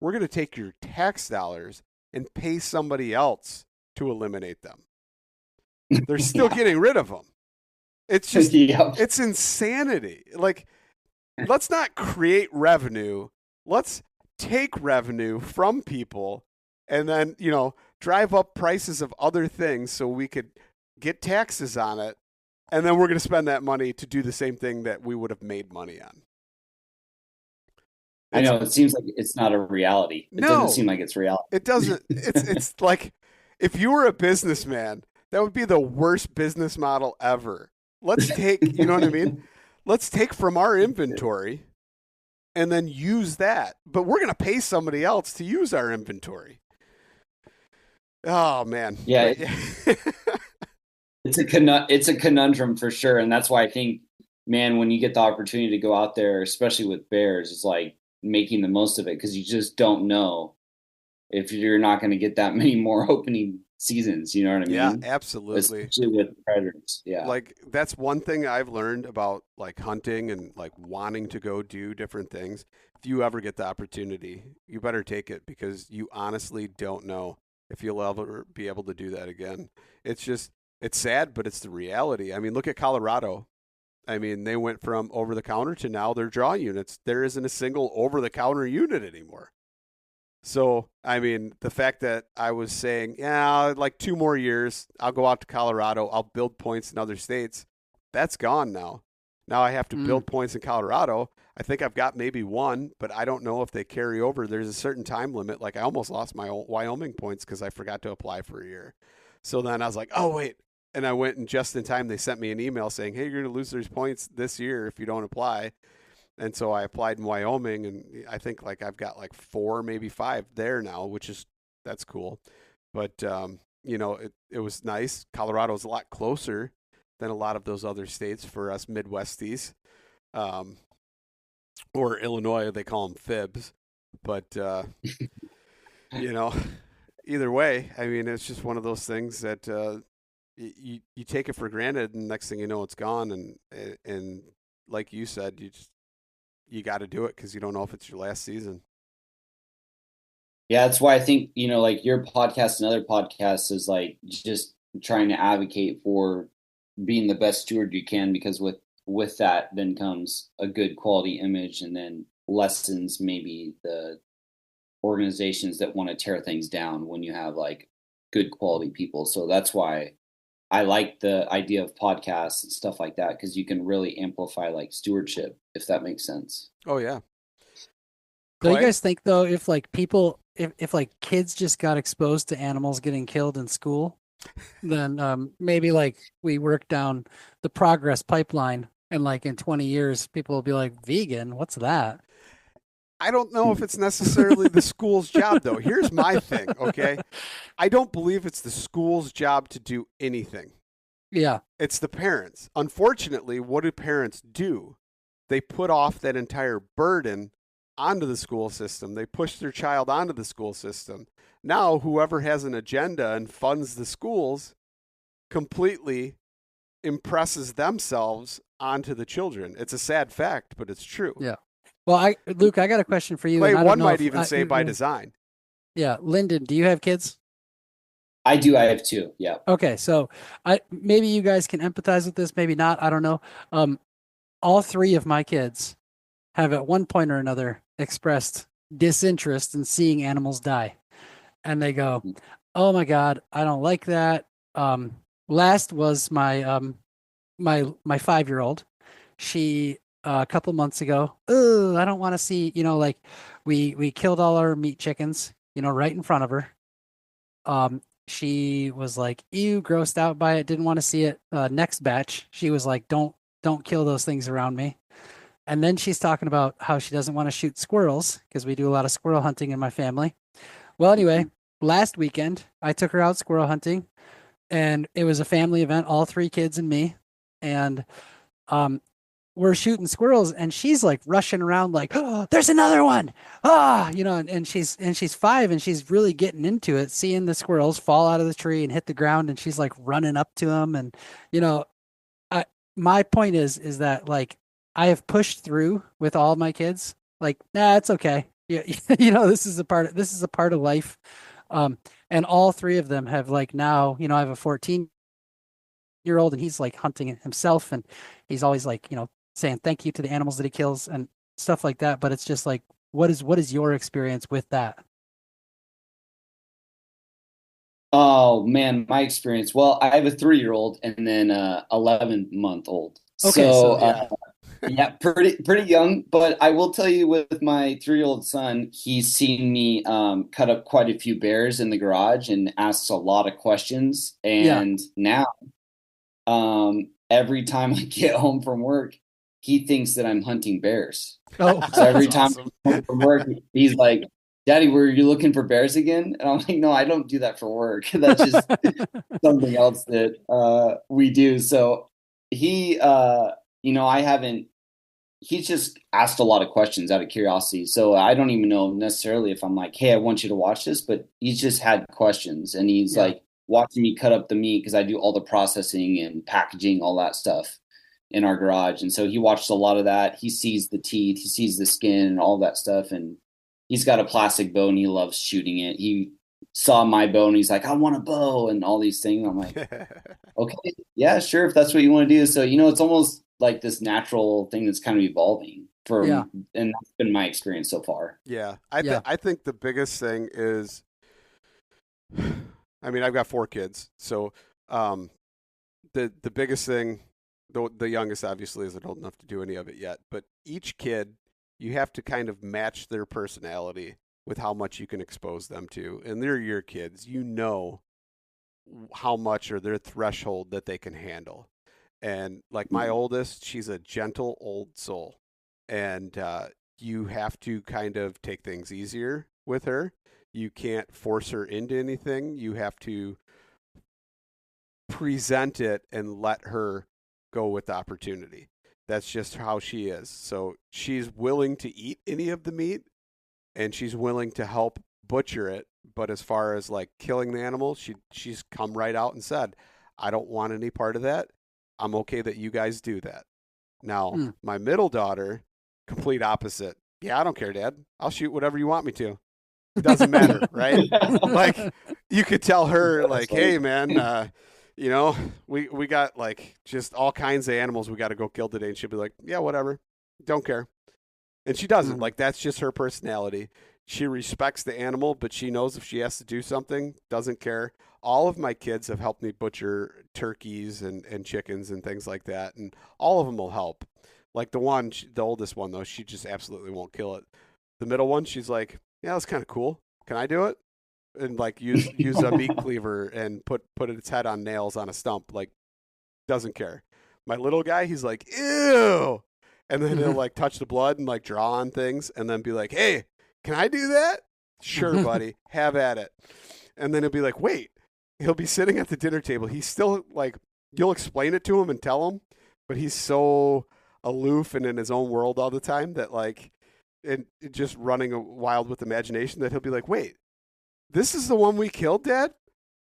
We're going to take your tax dollars and pay somebody else to eliminate them. They're still getting rid of them. It's just, it's insanity. Like, let's not create revenue. Let's take revenue from people and then, drive up prices of other things so we could get taxes on it. And then we're going to spend that money to do the same thing that we would have made money on. I It's know it seems like it's not a reality. It doesn't no, seem like it's reality. it doesn't. It's like if you were a businessman, that would be the worst business model ever. Let's take, you know what I mean? Let's take from our inventory and then use that. But we're going to pay somebody else to use our inventory. Oh man. Yeah, But, it's a conundrum for sure, and that's why I think, man, when you get the opportunity to go out there, especially with bears, it's like making the most of it because you just don't know if you're not going to get that many more opening seasons. You know what I yeah, mean? absolutely. Especially with predators. Yeah. Like that's one thing I've learned about like hunting and like wanting to go do different things. If you ever get the opportunity, you better take it because you honestly don't know if you'll ever be able to do that again. It's just it's sad, but it's the reality. I mean, look at Colorado. I mean, they went from over the counter to now they're draw units. There isn't a single over the counter unit anymore. So, I mean, the fact that I was saying, yeah, like 2 more years, I'll go out to Colorado, I'll build points in other states, that's gone now. Now I have to build points in Colorado. I think I've got maybe one, but I don't know if they carry over. There's a certain time limit. Like I almost lost my Wyoming points because I forgot to apply for a year. So then I was like, oh, wait. And I went and just in time, they sent me an email saying, hey, you're going to lose those points this year if you don't apply. And so I applied in Wyoming, and I think like I've got like 4, maybe 5 there now, which is that's cool. But you know, it was nice. Colorado's a lot closer than a lot of those other states for us Midwesties, or Illinois. They call them fibs, but you know, either way, I mean, it's just one of those things that you take it for granted, and next thing you know, it's gone. And like you said, you got to do it because you don't know if it's your last season. Yeah, that's why I think, like your podcast and other podcasts is like just trying to advocate for being the best steward you can, because with that then comes a good quality image, and then lessens maybe the organizations that want to tear things down when you have like good quality people. So that's why I like the idea of podcasts and stuff like that, because you can really amplify like stewardship, if that makes sense. Oh yeah. Do you Clay? guys think though, if like people, if like kids just got exposed to animals getting killed in school, then maybe like we work down the progress pipeline, and like in 20 years, people will be like, vegan, what's that? I don't know if it's necessarily the school's job, though. Here's my thing, okay? I don't believe it's the school's job to do anything. Yeah. It's the parents. Unfortunately, what do parents do? They put off that entire burden onto the school system. They push their child onto the school system. Now, whoever has an agenda and funds the schools completely impresses themselves onto the children. It's a sad fact, but it's true. Yeah. Well, Luke, I got a question for you. Clay, and I don't one know might if, even say by design. Yeah. Linden, do you have kids? I do. I have 2. Yeah. Okay. So maybe you guys can empathize with this, maybe not. I don't know. All 3 of my kids have at one point or another expressed disinterest in seeing animals die. And they go, oh my God, I don't like that. Last was my my 5-year-old. She a couple months ago, oh, I don't want to see, like we killed all our meat chickens, right in front of her. She was like, ew, grossed out by it, didn't want to see it. Next batch, she was like, don't kill those things around me. And then she's talking about how she doesn't want to shoot squirrels because we do a lot of squirrel hunting in my family. Well, anyway, last weekend I took her out squirrel hunting, and it was a family event, all 3 kids and me. And we're shooting squirrels, and she's like rushing around like, oh, there's another one. And she's 5, and she's really getting into it, seeing the squirrels fall out of the tree and hit the ground, and she's like running up to them. And, my point is that like I have pushed through with all my kids, like, nah, it's okay. Yeah. This is a part of life. And all 3 of them have like now, I have a 14-year-old, and he's like hunting himself, and he's always like, saying thank you to the animals that he kills and stuff like that. But it's just like, what is your experience with that? Oh man, my experience. Well, I have a 3-year-old and then 11-month-old. Okay, So yeah. Yeah, pretty young, but I will tell you with my 3-year-old son, he's seen me cut up quite a few bears in the garage and asks a lot of questions. Yeah. And now, every time I get home from work, he thinks that I'm hunting bears. Oh, So every That's time awesome. I come home from work, he's like, "Daddy, were you looking for bears again?" And I'm like, "No, I don't do that for work. That's just something else that we do." So he, I haven't. He's just asked a lot of questions out of curiosity. So I don't even know necessarily if I'm like, "Hey, I want you to watch this," but he's just had questions and he's yeah. like watching me cut up the meat because I do all the processing and packaging, all that stuff in our garage. And so he watched a lot of that. He sees the teeth, he sees the skin and all that stuff. And he's got a plastic bow and he loves shooting it. He saw my bow and he's like, "I want a bow," and all these things. I'm like, "Okay, yeah, sure, if that's what you want to do." So, it's almost like this natural thing that's kind of evolving Yeah. and that's been my experience so far. Yeah, Yeah. I think the biggest thing is, I mean, I've got 4 kids, so the biggest thing, the youngest obviously isn't old enough to do any of it yet, but each kid, you have to kind of match their personality with how much you can expose them to, and they're your kids. You know how much or their threshold that they can handle. And like my oldest, she's a gentle old soul, and you have to kind of take things easier with her. You can't force her into anything. You have to present it and let her go with the opportunity. That's just how she is. So she's willing to eat any of the meat, and she's willing to help butcher it. But as far as like killing the animal, she's come right out and said, "I don't want any part of that. I'm okay that you guys do that." Now, Hmm. my middle daughter, complete opposite. "Yeah, I don't care, Dad. I'll shoot whatever you want me to. Doesn't matter," right? Like you could tell her, That's like, funny. "Hey, man, we got like just all kinds of animals we got to go kill today," and she'll be like, "Yeah, whatever. Don't care." And she doesn't. Mhm. Like that's just her personality. She respects the animal, but she knows if she has to do something, doesn't care. All of my kids have helped me butcher turkeys and chickens and things like that, and all of them will help. Like the oldest one though, she just absolutely won't kill it. The middle one, she's like, "Yeah, that's kind of cool. Can I do it?" And like use a meat cleaver and put its head on nails on a stump. Like doesn't care. My little guy, he's like, "Ew," and then he'll like touch the blood and like draw on things, and then be like, "Hey, can I do that?" "Sure, buddy, have at it." And then he'll be like, "Wait." He'll be sitting at the dinner table. He's still like, you'll explain it to him and tell him, but he's so aloof and in his own world all the time that like, and just running wild with imagination that he'll be like, "Wait, this is the one we killed, Dad?"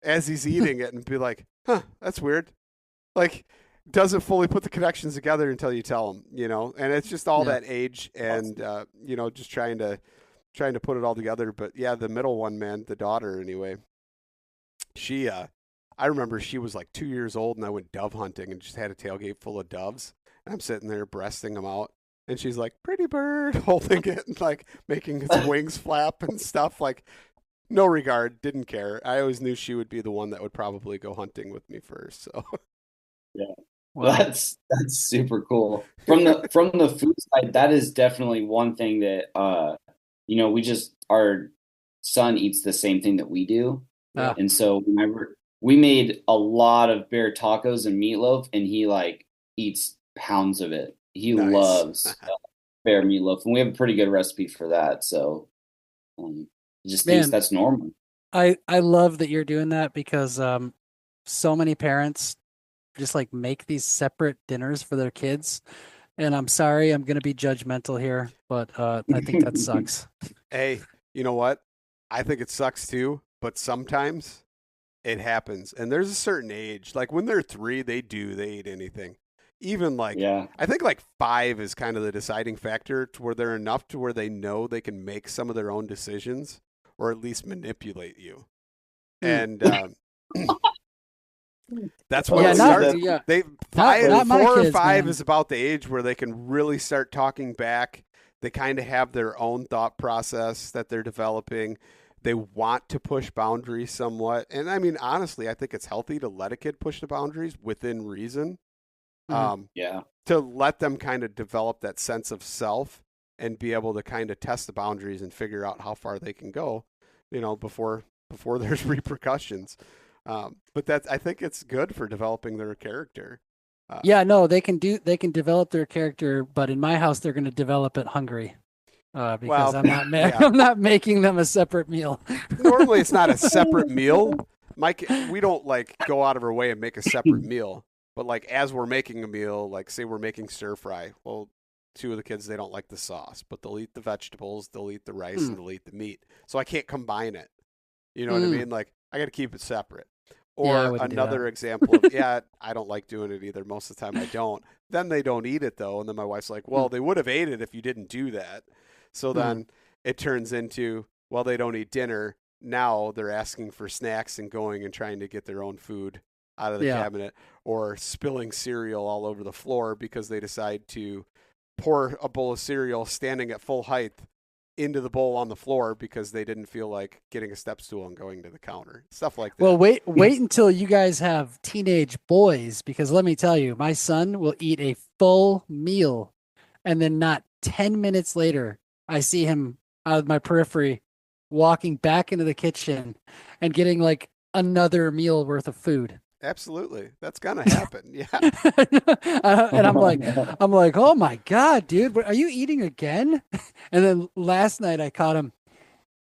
As he's eating it, and be like, "Huh, that's weird." Like doesn't fully put the connections together until you tell him, and it's just all Yeah. that age and just trying to put it all together. But yeah, the middle one, man, the daughter anyway, she I remember she was like 2 years old and I went dove hunting and just had a tailgate full of doves, and I'm sitting there breasting them out, and she's like, "Pretty bird," holding it and like making its wings flap and stuff, like no regard, didn't care. I always knew she would be the one that would probably go hunting with me first, so Yeah. Wow. That's super cool. From the food side, that is definitely one thing that we just our son eats the same thing that we do. Ah, And so we made a lot of bear tacos and meatloaf and he like eats pounds of it. He nice. loves bear meatloaf and we have a pretty good recipe for that. So he just thinks man, that's normal. I love that you're doing that because so many parents just like make these separate dinners for their kids. And I'm sorry, I'm gonna be judgmental here, but I think that sucks. Hey, you know what? I think it sucks too, but sometimes it happens. And there's a certain age, like when they're 3, they eat anything. Even like, Yeah. I think like 5 is kind of the deciding factor to where they're enough to where they know they can make some of their own decisions or at least manipulate you. Hmm. And that's when Yeah, it Oh, not starts. that, yeah, They not my 4 or kids, 5 man. is about the age where they can really start talking back. They kind of have their own thought process that they're developing. They want to push boundaries somewhat. And I mean, honestly, I think it's healthy to let a kid push the boundaries within reason. Yeah. To let them kind of develop that sense of self and be able to kind of test the boundaries and figure out how far they can go, before there's repercussions. But I think it's good for developing their character. Yeah, no, they can develop their character, but in my house they're going to develop it hungry. Because I'm not I'm not making them a separate meal. Normally it's not a separate meal. We don't like go out of our way and make a separate meal. But like as we're making a meal, like say we're making stir fry, well, two of the kids, they don't like the sauce, but they'll eat the vegetables, they'll eat the rice, and they'll eat the meat. So I can't combine it. You know what I mean? Like I got to keep it separate. Or another example of, I don't like doing it either. Most of the time I don't. Then they don't eat it though. And then my wife's like, well, they would have ate it if you didn't do that. So then it turns into, well, they don't eat dinner. Now they're asking for snacks and going and trying to get their own food out of the cabinet, or spilling cereal all over the floor because they decide to pour a bowl of cereal standing at full height into the bowl on the floor because they didn't feel like getting a step stool and going to the counter. Stuff like that. Well, wait until you guys have teenage boys, because let me tell you, my son will eat a full meal and then not 10 minutes later, I see him out of my periphery walking back into the kitchen and getting like another meal worth of food. Absolutely. That's going to happen. Yeah. And I'm like, oh my God, dude, are you eating again? And then last night I caught him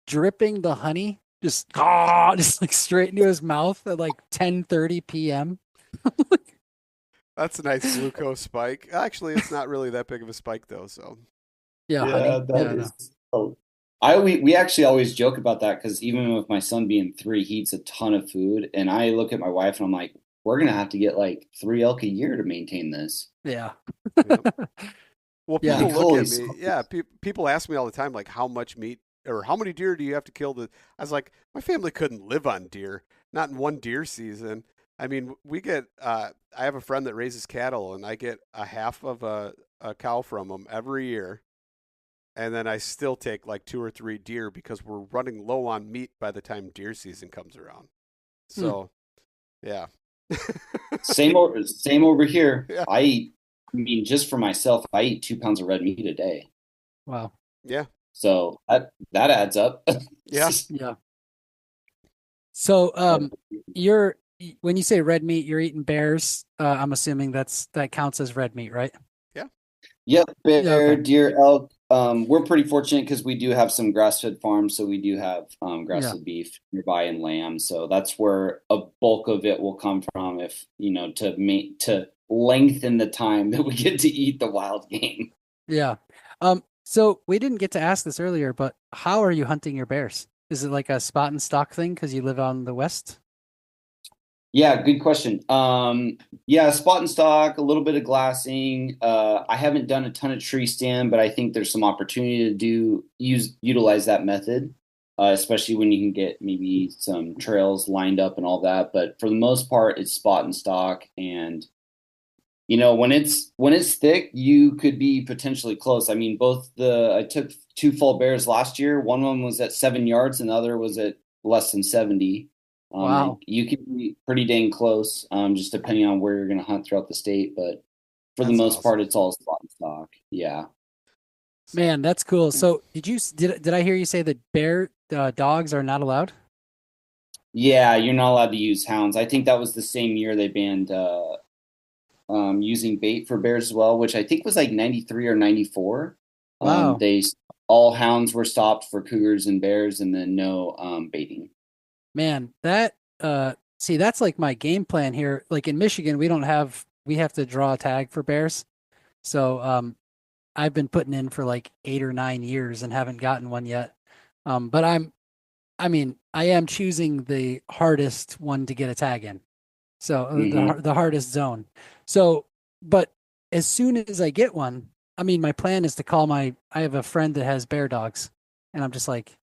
dripping the honey, just like straight into his mouth at like 10:30 p.m. That's a nice glucose spike. Actually, it's not really that big of a spike though. So honey. We actually always joke about that, because even with my son being 3, he eats a ton of food, and I look at my wife and I'm like, we're gonna have to get like 3 elk a year to maintain this. Yeah. Well, people look at me. Yeah, people ask me all the time, like, how much meat or how many deer do you have to kill? I was like, my family couldn't live on deer, not in one deer season. I mean, we get. I have a friend that raises cattle, and I get a half of a cow from him every year. And then I still take like 2 or 3 deer because we're running low on meat by the time deer season comes around. So, yeah. Same over here. Yeah. I mean, just for myself, I eat 2 pounds of red meat a day. Wow. Yeah. So that adds up. Yeah. Yeah. So, when you say red meat, you're eating bears. I'm assuming that counts as red meat, right? Yeah. Yep. Bear, deer, elk. We're pretty fortunate because we do have some grass-fed farms, so we do have grass-fed beef nearby and lamb. So that's where a bulk of it will come from, if to lengthen the time that we get to eat the wild game. Yeah. So we didn't get to ask this earlier, but how are you hunting your bears? Is it like a spot and stalk thing because you live on the west? Yeah, good question. Spot and stalk, a little bit of glassing. I haven't done a ton of tree stand, but I think there's some opportunity to utilize that method, especially when you can get maybe some trails lined up and all that. But for the most part, it's spot and stalk. And when it's thick, you could be potentially close. I mean, I took 2 full bears last year. One of them was at 7 yards, and the other was at less than 70. Wow. You can be pretty dang close, just depending on where you're going to hunt throughout the state. But for the most part, it's all spot and stalk. Yeah. Man, that's cool. So did I hear you say that bear dogs are not allowed? Yeah, you're not allowed to use hounds. I think that was the same year they banned using bait for bears as well, which I think was like 93 or 94. Wow. All hounds were stopped for cougars and bears, and then no baiting. Man, that's like my game plan here. Like in Michigan, we have to draw a tag for bears. So I've been putting in for like 8 or 9 years and haven't gotten one yet. But I am choosing the hardest one to get a tag in. So the hardest zone. So, but as soon as I get one, my plan is to call I have a friend that has bear dogs, and I'm just like,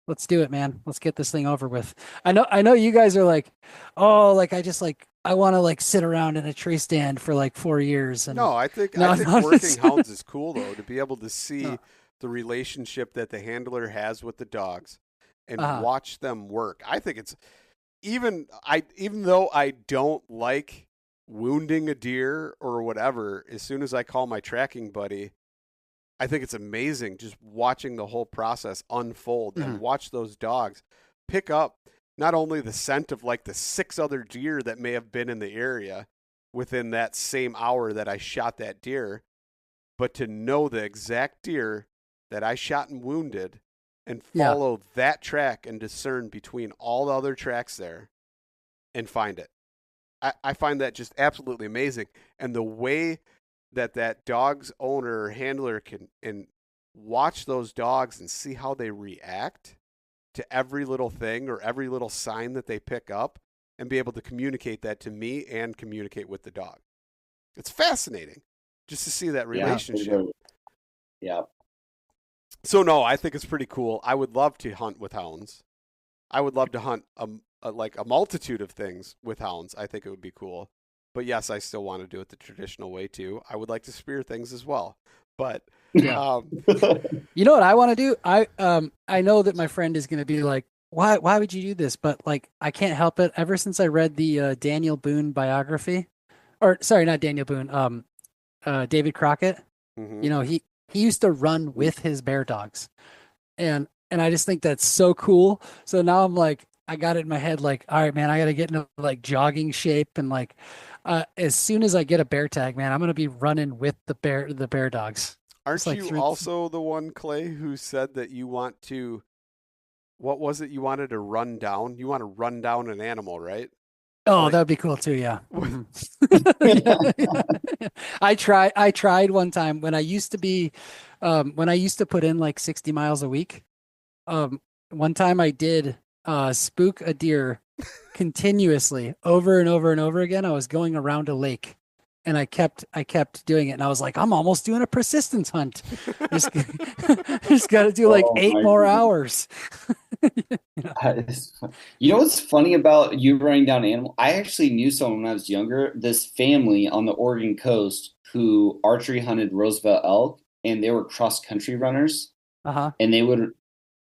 let's do it, man. Let's get this thing over with. I know you guys are like, oh, like I want to like sit around in a tree stand for like 4 years. And I think working hounds is cool though, to be able to see the relationship that the handler has with the dogs and watch them work. I think it's even though I don't like wounding a deer or whatever, as soon as I call my tracking buddy, I think it's amazing just watching the whole process unfold and watch those dogs pick up not only the scent of like the 6 other deer that may have been in the area within that same hour that I shot that deer, but to know the exact deer that I shot and wounded and follow that track and discern between all the other tracks there and find it. I find that just absolutely amazing. And the way that dog's owner or handler can and watch those dogs and see how they react to every little thing or every little sign that they pick up and be able to communicate that to me and communicate with the dog. It's fascinating just to see that relationship. Yeah. So no, I think it's pretty cool. I would love to hunt with hounds. I would love to hunt like a multitude of things with hounds. I think it would be cool. But yes, I still want to do it the traditional way too. I would like to spear things as well. But you know what I want to do? I know that my friend is going to be like, why would you do this? But like, I can't help it. Ever since I read the Daniel Boone biography, or sorry, not Daniel Boone, David Crockett. You know, he used to run with his bear dogs, and I just think that's so cool. So now I'm like, I got it in my head, like, all right, man, I got to get into like jogging shape, and like, as soon as I get a bear tag, man, I'm gonna be running with the bear dogs. Aren't you also the one, Clay, who said that you want to? What was it you wanted to run down? You want to run down an animal, right? Oh, like, that would be cool too. Yeah. I tried one time when I used to put in like 60 miles a week. One time I did spook a deer continuously over and over and over again. I was going around a lake and I kept doing it. And I was like, I'm almost doing a persistence hunt. Just got to do like 8 more hours. You know what's funny about you running down animal? I actually knew someone when I was younger, this family on the Oregon coast who archery hunted Roosevelt elk, and they were cross-country runners. And they would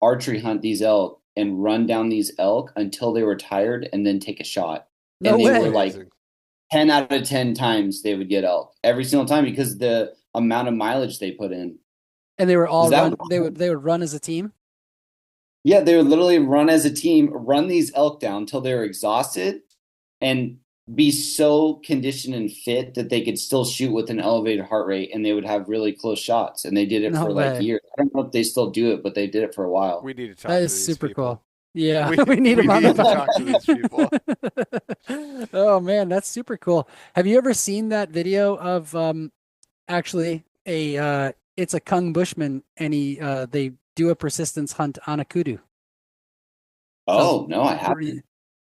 archery hunt these elk and run down these elk until they were tired and then take a shot. And they were like 10 out of 10 times they would get elk every single time because the amount of mileage they put in. And they were all they would run as a team? Yeah, they would literally run as a team, run these elk down until they were exhausted and be so conditioned and fit that they could still shoot with an elevated heart rate, and they would have really close shots. And they did it for like years. I don't know if they still do it, but they did it for a while. We need to talk to these people. That is super cool. Yeah, we need them on the talk to these people. Oh man, that's super cool. Have you ever seen that video of actually it's a Kung Bushman, and they do a persistence hunt on a kudu? Oh, no, I haven't.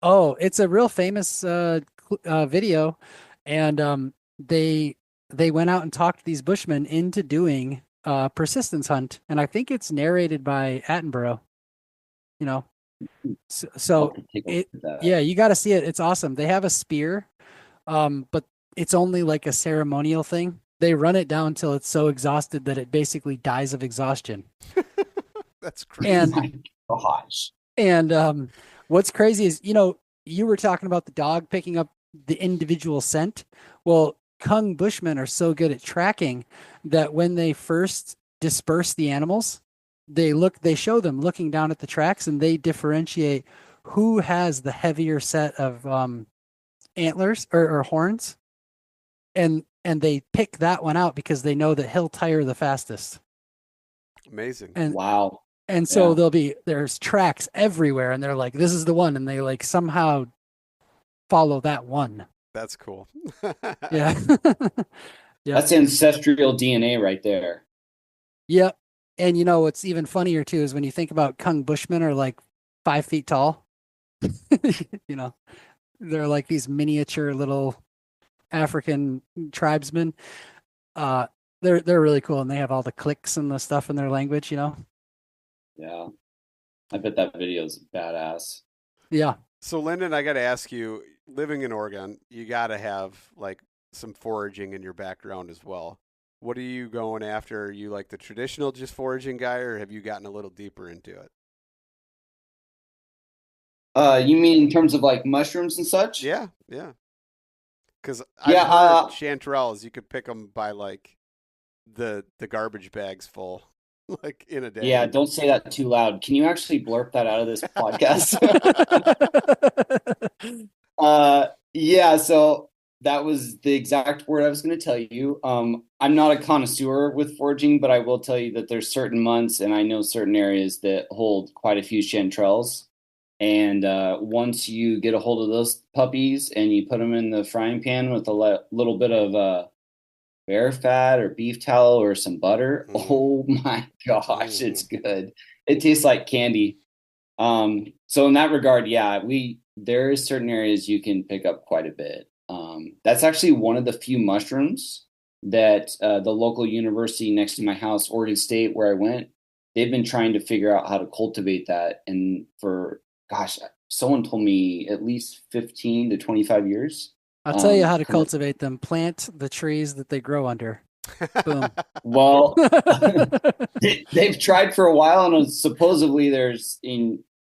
Oh, it's a real famous video, and they went out and talked these Bushmen into doing a persistence hunt, and I think it's narrated by Attenborough. You know, so you got to see it. It's awesome. They have a spear, but it's only like a ceremonial thing. They run it down till it's so exhausted that it basically dies of exhaustion. That's crazy. And and what's crazy is, you were talking about the dog picking up the individual scent. Well, Kung Bushmen are so good at tracking that when they first disperse the animals, they show them looking down at the tracks, and they differentiate who has the heavier set of antlers or horns, and they pick that one out because they know that he'll tire the fastest. Amazing. And wow. And so there's tracks everywhere, and they're like, this is the one, and they like somehow follow that one. That's cool. Yeah. Yeah. That's ancestral DNA right there. Yep. And what's even funnier too is when you think about Kung Bushmen are like 5 feet tall. They're like these miniature little African tribesmen. They're really cool, and they have all the clicks and the stuff in their language, Yeah. I bet that video is badass. Yeah. So Linden, I got to ask you, living in Oregon, you got to have like some foraging in your background as well. What are you going after? Are you like the traditional just foraging guy, or have you gotten a little deeper into it? You mean in terms of like mushrooms and such? Yeah. Yeah. Because I've Yeah, heard chanterelles, you could pick them by like the garbage bags full, like in a day. yeah, don't say that too loud. Can you actually blurp that out of this podcast? Yeah, so that was the exact word I was going to tell you. I'm not a connoisseur with foraging, but I will tell you that there's certain months and I know certain areas that hold quite a few chanterelles. And once you get a hold of those puppies and you put them in the frying pan with a little bit of bear fat or beef tallow or some butter, oh my gosh, it's good. It tastes like candy. So in that regard, yeah, there is certain areas you can pick up quite a bit. That's actually one of the few mushrooms that the local university next to my house, Oregon State, where I went, they've been trying to figure out how to cultivate that. And gosh, someone told me at least 15 to 25 years. I'll tell you how to cultivate them. Plant the trees that they grow under. Boom. Well, they've tried for a while, and supposedly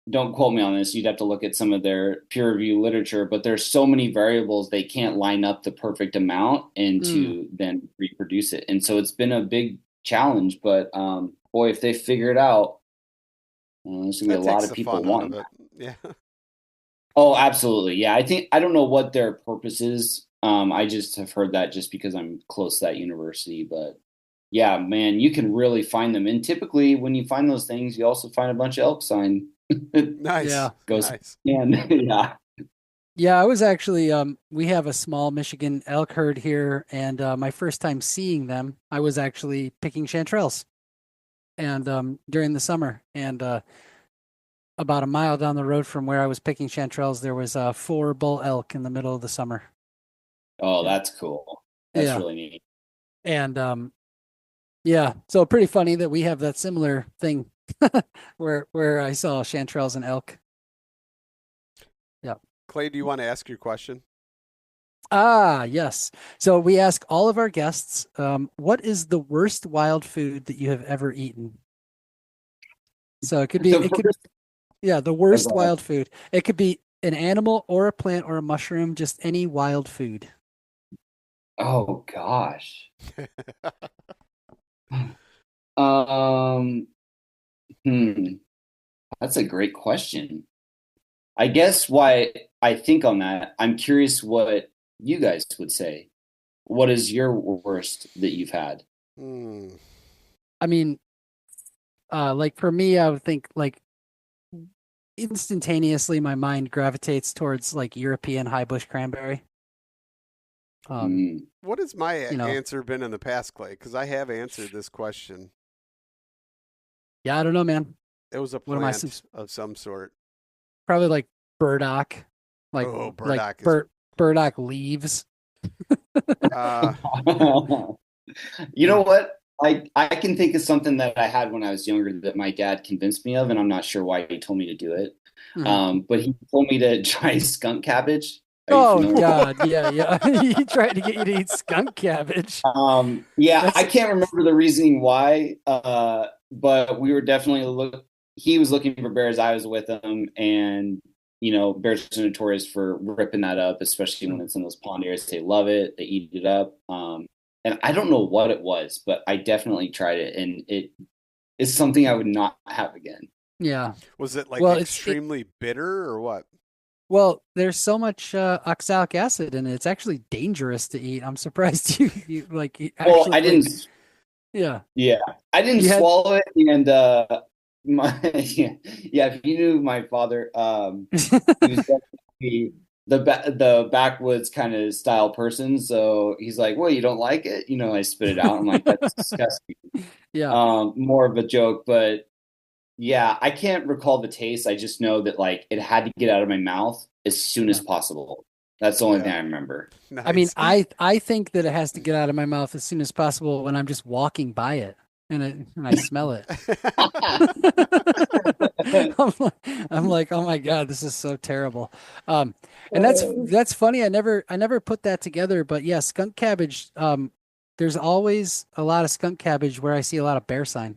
don't quote me on this, you'd have to look at some of their peer review literature, but there's so many variables they can't line up the perfect amount and to then reproduce it. And so it's been a big challenge, but boy, if they figure it out, there's gonna be a lot of people wanting it. Yeah. Oh, absolutely. Yeah. I don't know what their purpose is. I just have heard that just because I'm close to that university, but yeah, man, you can really find them. And typically when you find those things, you also find a bunch of elk sign. Nice. Yeah. Nice. And yeah. Yeah, I was actually we have a small Michigan elk herd here, and my first time seeing them, I was actually picking chanterelles, and during the summer, and about a mile down the road from where I was picking chanterelles, there was 4 bull elk in the middle of the summer. Oh, that's cool. That's really neat. And yeah, so pretty funny that we have that similar thing where I saw chanterelles and elk. Yeah. Clay, do you want to ask your question? Ah, yes. So we ask all of our guests, what is the worst wild food that you have ever eaten? So it could be, the worst wild food. It could be an animal or a plant or a mushroom, just any wild food. Oh gosh. That's a great question. I guess why I think on that, I'm curious what you guys would say. What is your worst that you've had? I mean, like for me, I would think like instantaneously my mind gravitates towards like European high bush cranberry. What has my answer been in the past, Clay? Because I have answered this question. Yeah, I don't know, man. It was a plant of some sort. Probably like burdock. Like, burdock leaves. You know what? I can think of something that I had when I was younger that my dad convinced me of, and I'm not sure why he told me to do it. But he told me to try skunk cabbage. Oh God, yeah. He tried to get you to eat skunk cabbage. Yeah, I can't remember the reasoning why, but we were definitely he was looking for bears. I was with him, and bears are notorious for ripping that up, especially when it's in those pond areas. They love it. They eat it up. And I don't know what it was, but I definitely tried it, and it is something I would not have again. Yeah. Was it like extremely bitter or what? Well, there's so much oxalic acid in it. It's actually dangerous to eat. I'm surprised you like. Well, I didn't. Yeah. Yeah, I didn't swallow it, and if you knew my father, he was definitely the backwoods kind of style person. So he's like, "Well, you don't like it?" I spit it out. I'm like, "That's disgusting." Yeah. More of a joke, but yeah, I can't recall the taste. I just know that like it had to get out of my mouth as soon as possible. That's the only thing I remember. Nice. I mean, I think that it has to get out of my mouth as soon as possible when I'm just walking by it and I smell it. I'm like, oh my God, this is so terrible. And that's funny. I never put that together, but yeah, skunk cabbage. There's always a lot of skunk cabbage where I see a lot of bear sign.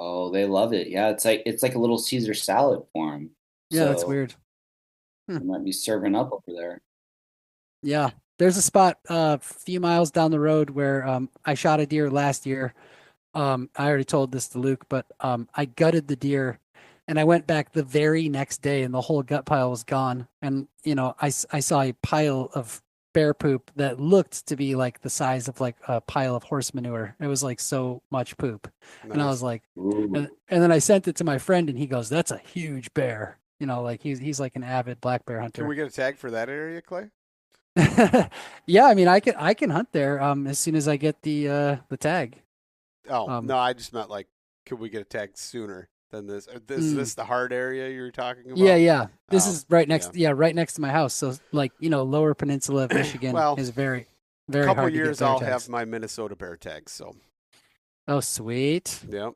Oh, they love it. Yeah, it's like a little Caesar salad for them. Yeah, that's weird. They might be serving up over there. Yeah. there's a spot a few miles down the road where I shot a deer last year. I already told this to Luke, but I gutted the deer and I went back the very next day and the whole gut pile was gone. And, I saw a pile of bear poop that looked to be like the size of like a pile of horse manure. It was like so much poop. And I Nice. was like, Ooh. and then I sent it to my friend and he goes, "That's a huge bear." Like he's like an avid black bear Can hunter. we get a tag for that area, Clay? Yeah, I mean I can hunt there as soon as I get the tag. Oh, Um no, I just meant like, could we get a tag sooner than this? Is mm, this the hard area you were talking yeah, about? yeah. This Oh, is right next to my house. So like, Lower Peninsula of Michigan well, is very a very couple hard to get years bear I'll tags. have my Minnesota bear tags. So, Oh, sweet. yeah.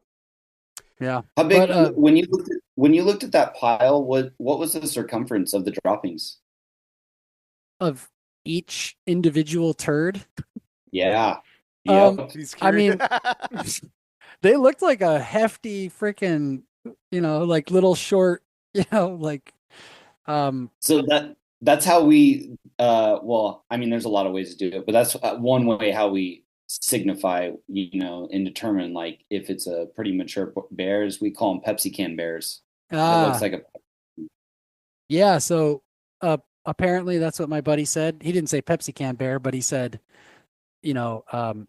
Yeah. How big But when you looked at that pile? What was the circumference of the droppings? of each individual turd, Yeah. um Yep. He's I curious. mean, they looked like a hefty freaking, like little short, like um So that's how we well, I mean there's a lot of ways to do it, but that's one way how we signify, and determine like if it's a pretty mature bears, we call them Pepsi can bears. That looks ah like a yeah, so apparently that's what my buddy said. He didn't say Pepsi can bear, but he said, you know, um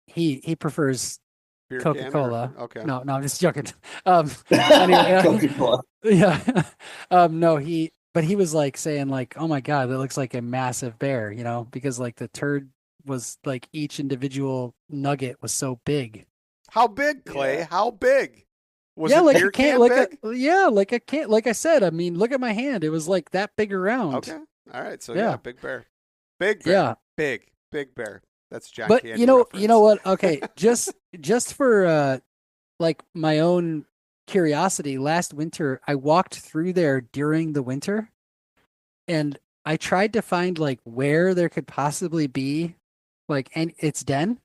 he prefers Beer can or Coca-Cola. okay. No, no, I'm just joking. Anyway, Coca-Cola. yeah. No, but he was like saying like, "Oh my God, that looks like a massive bear," because like the turd was like each individual nugget was so big. How big, Clay? Yeah. How big? Was Yeah, it like a beer can, can like big? like a can, like I said, I mean, look at my hand. It was like that big around. Okay. All right. So yeah, Yeah. big bear. Big bear. Yeah. Big bear. That's John But Candy you know reference. what? Okay, just for like my own curiosity, last winter I walked through there during the winter and I tried to find like where there could possibly be like its den.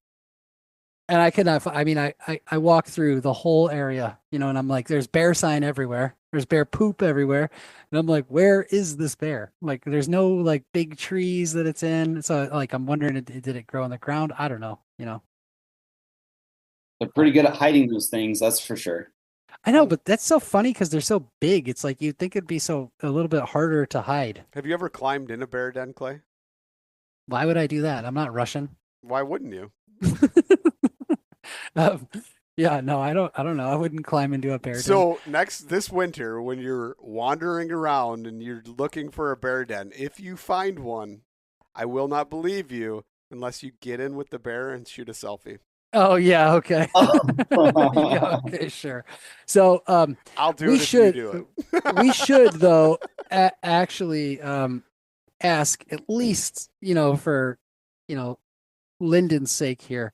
And I could not. I mean, I walked through the whole area, and I'm like, there's bear sign everywhere. There's bear poop everywhere, and I'm like, where is this bear? Like, there's no like big trees that it's in. So like, I'm wondering, did it grow on the ground? I don't know. They're But pretty good at hiding those things, that's for sure. I know, but that's so funny because they're so big. It's like you'd think it'd be so a little bit harder to hide. Have you ever climbed in a bear den, Clay? Why would I do that? I'm not Russian. Why wouldn't you? Um, yeah, no, I don't know. I wouldn't climb into a bear den. So this winter, when you're wandering around and you're looking for a bear den, if you find one, I will not believe you unless you get in with the bear and shoot a selfie. Oh yeah, okay. Yeah, Oh. okay, sure. So I'll do we it if should you do it. we should though actually ask at least, for Linden's sake here.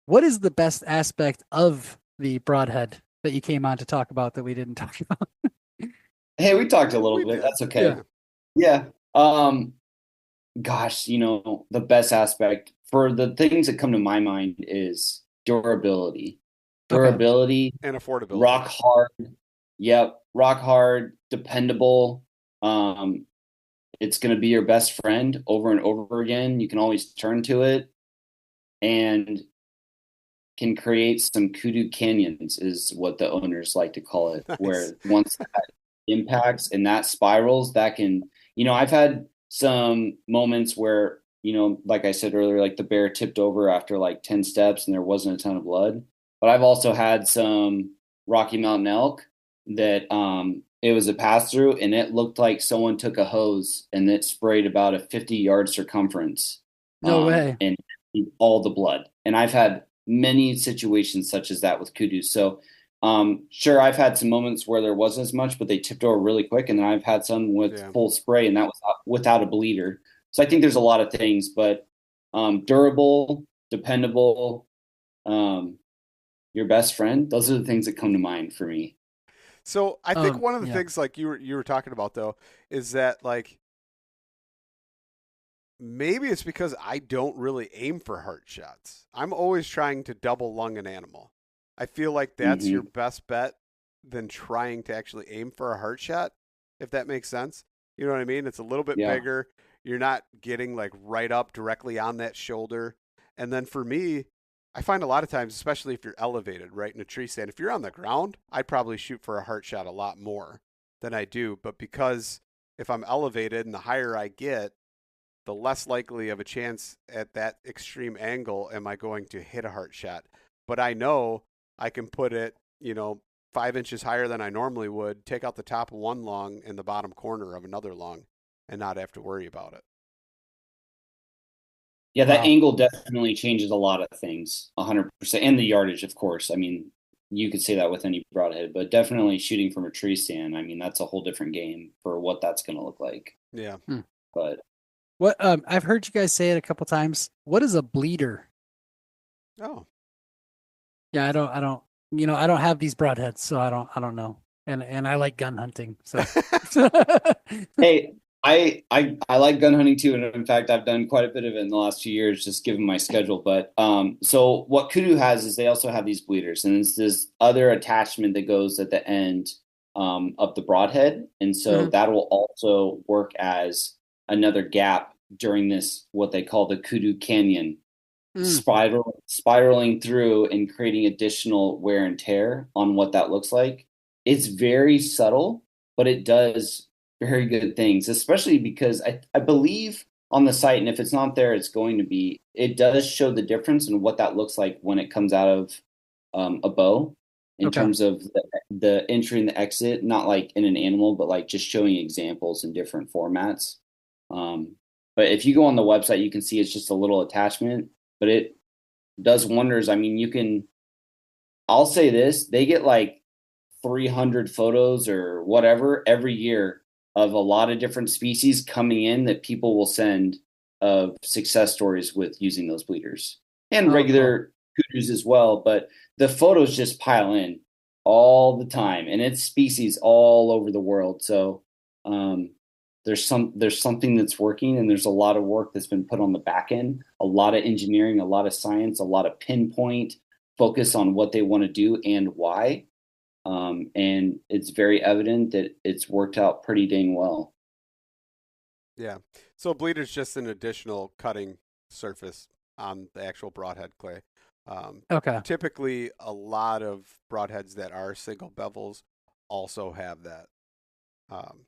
What is the best aspect of the broadhead that you came on to talk about that we didn't talk about? Hey, we talked a little We bit. did. That's okay. Yeah. Yeah. Gosh, the best aspect for the things that come to my mind is durability. Okay. Durability, And affordability. rock hard. Yep, rock hard, dependable. It's going to be your best friend over and over again. You can always turn to it and can create some kudu canyons is what the owners like to call it, Nice. where once that impacts and that spirals, that can, I've had some moments where, like I said earlier, like the bear tipped over after like 10 steps and there wasn't a ton of blood. But I've also had some Rocky Mountain elk that it was a pass through and it looked like someone took a hose and it sprayed about a 50-yard circumference. No way. And all the blood. And I've had many situations such as that with kudu. So sure, I've had some moments where there wasn't as much, but they tipped over really quick. And then I've had some with full spray and that was without a bleeder. So I think there's a lot of things, but durable, dependable, your best friend. Those are the things that come to mind for me. So I think one of the yeah. things like you were talking about though is that like maybe it's because I don't really aim for heart shots. I'm always trying to double lung an animal. I feel like that's your best bet than trying to actually aim for a heart shot, if that makes sense. You know what I mean? It's a little bit bigger. You're not getting like right up directly on that shoulder. And then for me, I find a lot of times, especially if you're elevated, right, in a tree stand, if you're on the ground, I probably shoot for a heart shot a lot more than I do. But because if I'm elevated and the higher I get, the less likely of a chance at that extreme angle am I going to hit a heart shot. But I know I can put it, 5 inches higher than I normally would, take out the top of one lung and the bottom corner of another lung and not have to worry about it. Yeah, that Wow. angle definitely changes a lot of things, 100%. And the yardage, of course. I mean, you could say that with any broadhead, but definitely shooting from a tree stand, I mean, that's a whole different game for what that's going to look like. Yeah. But What I've heard you guys say it a couple times. What is a bleeder? Oh, Yeah, I don't, I don't have these broadheads, so I don't know. And I like gun hunting, so. hey, I like gun hunting too, and in fact, I've done quite a bit of it in the last few years, just given my schedule. But so what Kudu has is they also have these bleeders, and it's this other attachment that goes at the end of the broadhead, and so that will also work as another gap during this what they call the Kudu Canyon, spiraling through and creating additional wear and tear on what that looks like. It's very subtle, but it does very good things, especially because I believe on the site, and if it's not there, it's going to be, it does show the difference in what that looks like when it comes out of a bow in terms of the entry and the exit, not like in an animal, but like just showing examples in different formats. But if you go on the website, you can see it's just a little attachment, but it does wonders. I mean, I'll say this, they get like 300 photos or whatever every year of a lot of different species coming in that people will send of success stories with using those bleeders and regular kudus as well. But the photos just pile in all the time, and it's species all over the world. So there's something that's working, and there's a lot of work that's been put on the back end, a lot of engineering, a lot of science, a lot of pinpoint focus on what they want to do and why. And it's very evident that it's worked out pretty dang well. Yeah. So bleeder is just an additional cutting surface on the actual broadhead clay. Typically, a lot of broadheads that are single bevels also have that.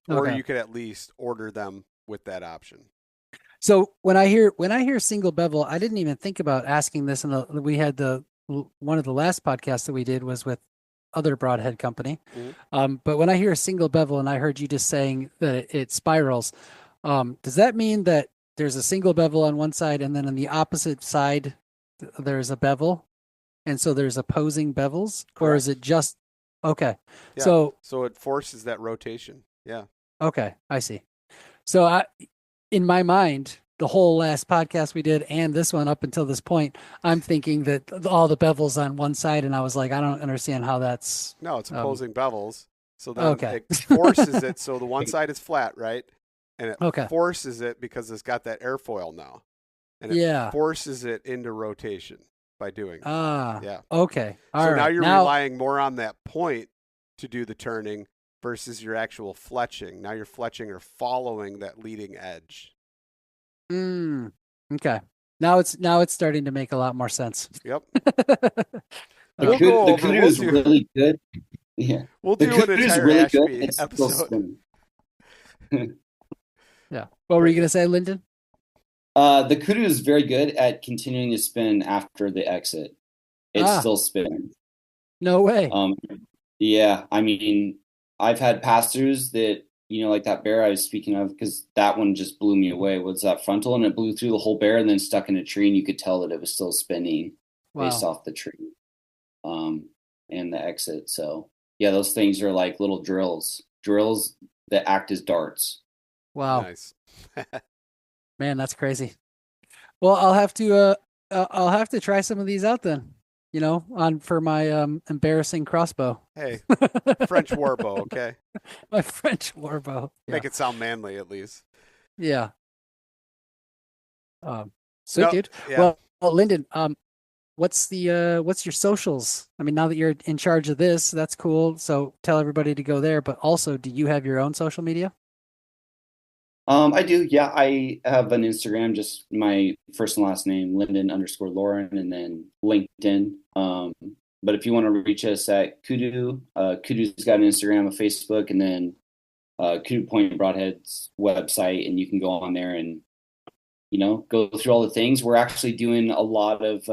Or you could at least order them with that option. So when I hear single bevel, I didn't even think about asking this. And we had one of the last podcasts that we did was with other broadhead company. But when I hear a single bevel, and I heard you just saying that it spirals, does that mean that there's a single bevel on one side, and then on the opposite side there's a bevel, and so there's opposing bevels? Correct. Or is it just okay? Yeah. So it forces that rotation. Yeah. Okay, I see. So in my mind, the whole last podcast we did and this one up until this point, I'm thinking that all the bevels on one side, and I was like, I don't understand how that's. No, it's opposing bevels. So then it forces it so the one side is flat, right? And it forces it because it's got that airfoil now. And it forces it into rotation by doing that. Yeah. Okay. So now you're relying more on that point to do the turning versus your actual fletching. Now your fletching are following that leading edge. Okay. Now it's starting to make a lot more sense. Yep. The Kudu is really good. Yeah. We'll do an entire really Ashby episode. Yeah. What were you going to say, Linden? The Kudu is very good at continuing to spin after the exit. It's still spinning. No way. Yeah. I mean, I've had pass-throughs that, like that bear I was speaking of, because that one just blew me away, was that frontal, and it blew through the whole bear and then stuck in a tree, and you could tell that it was still spinning based off the tree and the exit. So, yeah, those things are like little drills that act as darts. Wow. Nice. Man, that's crazy. Well, I'll have to try some of these out then. For my embarrassing crossbow. Hey, French warbow, okay? My French warbow. Yeah. Make it sound manly, at least. Yeah. Dude. Yeah. Well, Linden, what's your socials? I mean, now that you're in charge of this, that's cool. So tell everybody to go there. But also, do you have your own social media? I do. Yeah, I have an Instagram, just my first and last name, Linden_Loren, and then LinkedIn. But if you want to reach us at Kudu, Kudu's got an Instagram, a Facebook, and then KuduPoint Broadheads website, and you can go on there and go through all the things. We're actually doing a lot of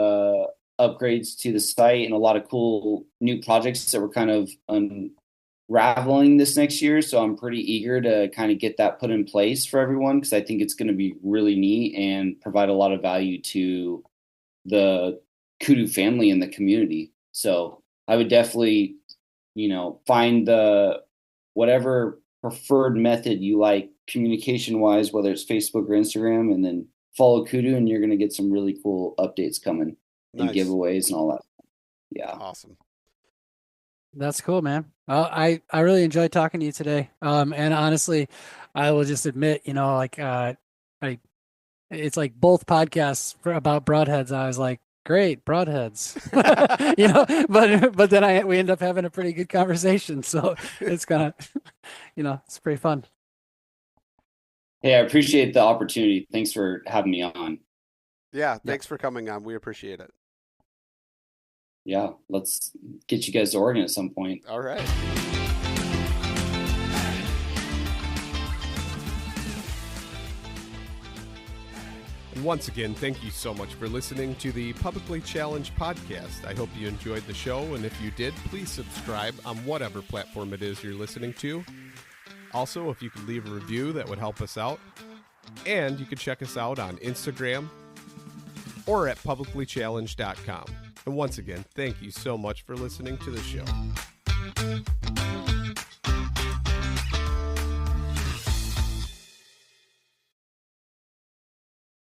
upgrades to the site and a lot of cool new projects that we're kind of unraveling this next year. So I'm pretty eager to kind of get that put in place for everyone, because I think it's going to be really neat and provide a lot of value to the Kudu family and the community. So I would definitely, find the whatever preferred method you like communication wise, whether it's Facebook or Instagram, and then follow Kudu, and you're going to get some really cool updates coming and giveaways and all that. Yeah. Awesome. That's cool, man. I really enjoyed talking to you today. And honestly, I will just admit, it's like both podcasts about Broadheads. I was like, great, Broadheads, but then we end up having a pretty good conversation. So it's kind of, it's pretty fun. Hey, I appreciate the opportunity. Thanks for having me on. Yeah. Thanks for coming on. We appreciate it. Yeah. Let's get you guys to Oregon at some point. All right. And once again, thank you so much for listening to the Publicly Challenged podcast. I hope you enjoyed the show, and if you did, please subscribe on whatever platform it is you're listening to. Also, if you could leave a review, that would help us out. And you can check us out on Instagram or at publiclychallenged.com. And once again, thank you so much for listening to the show.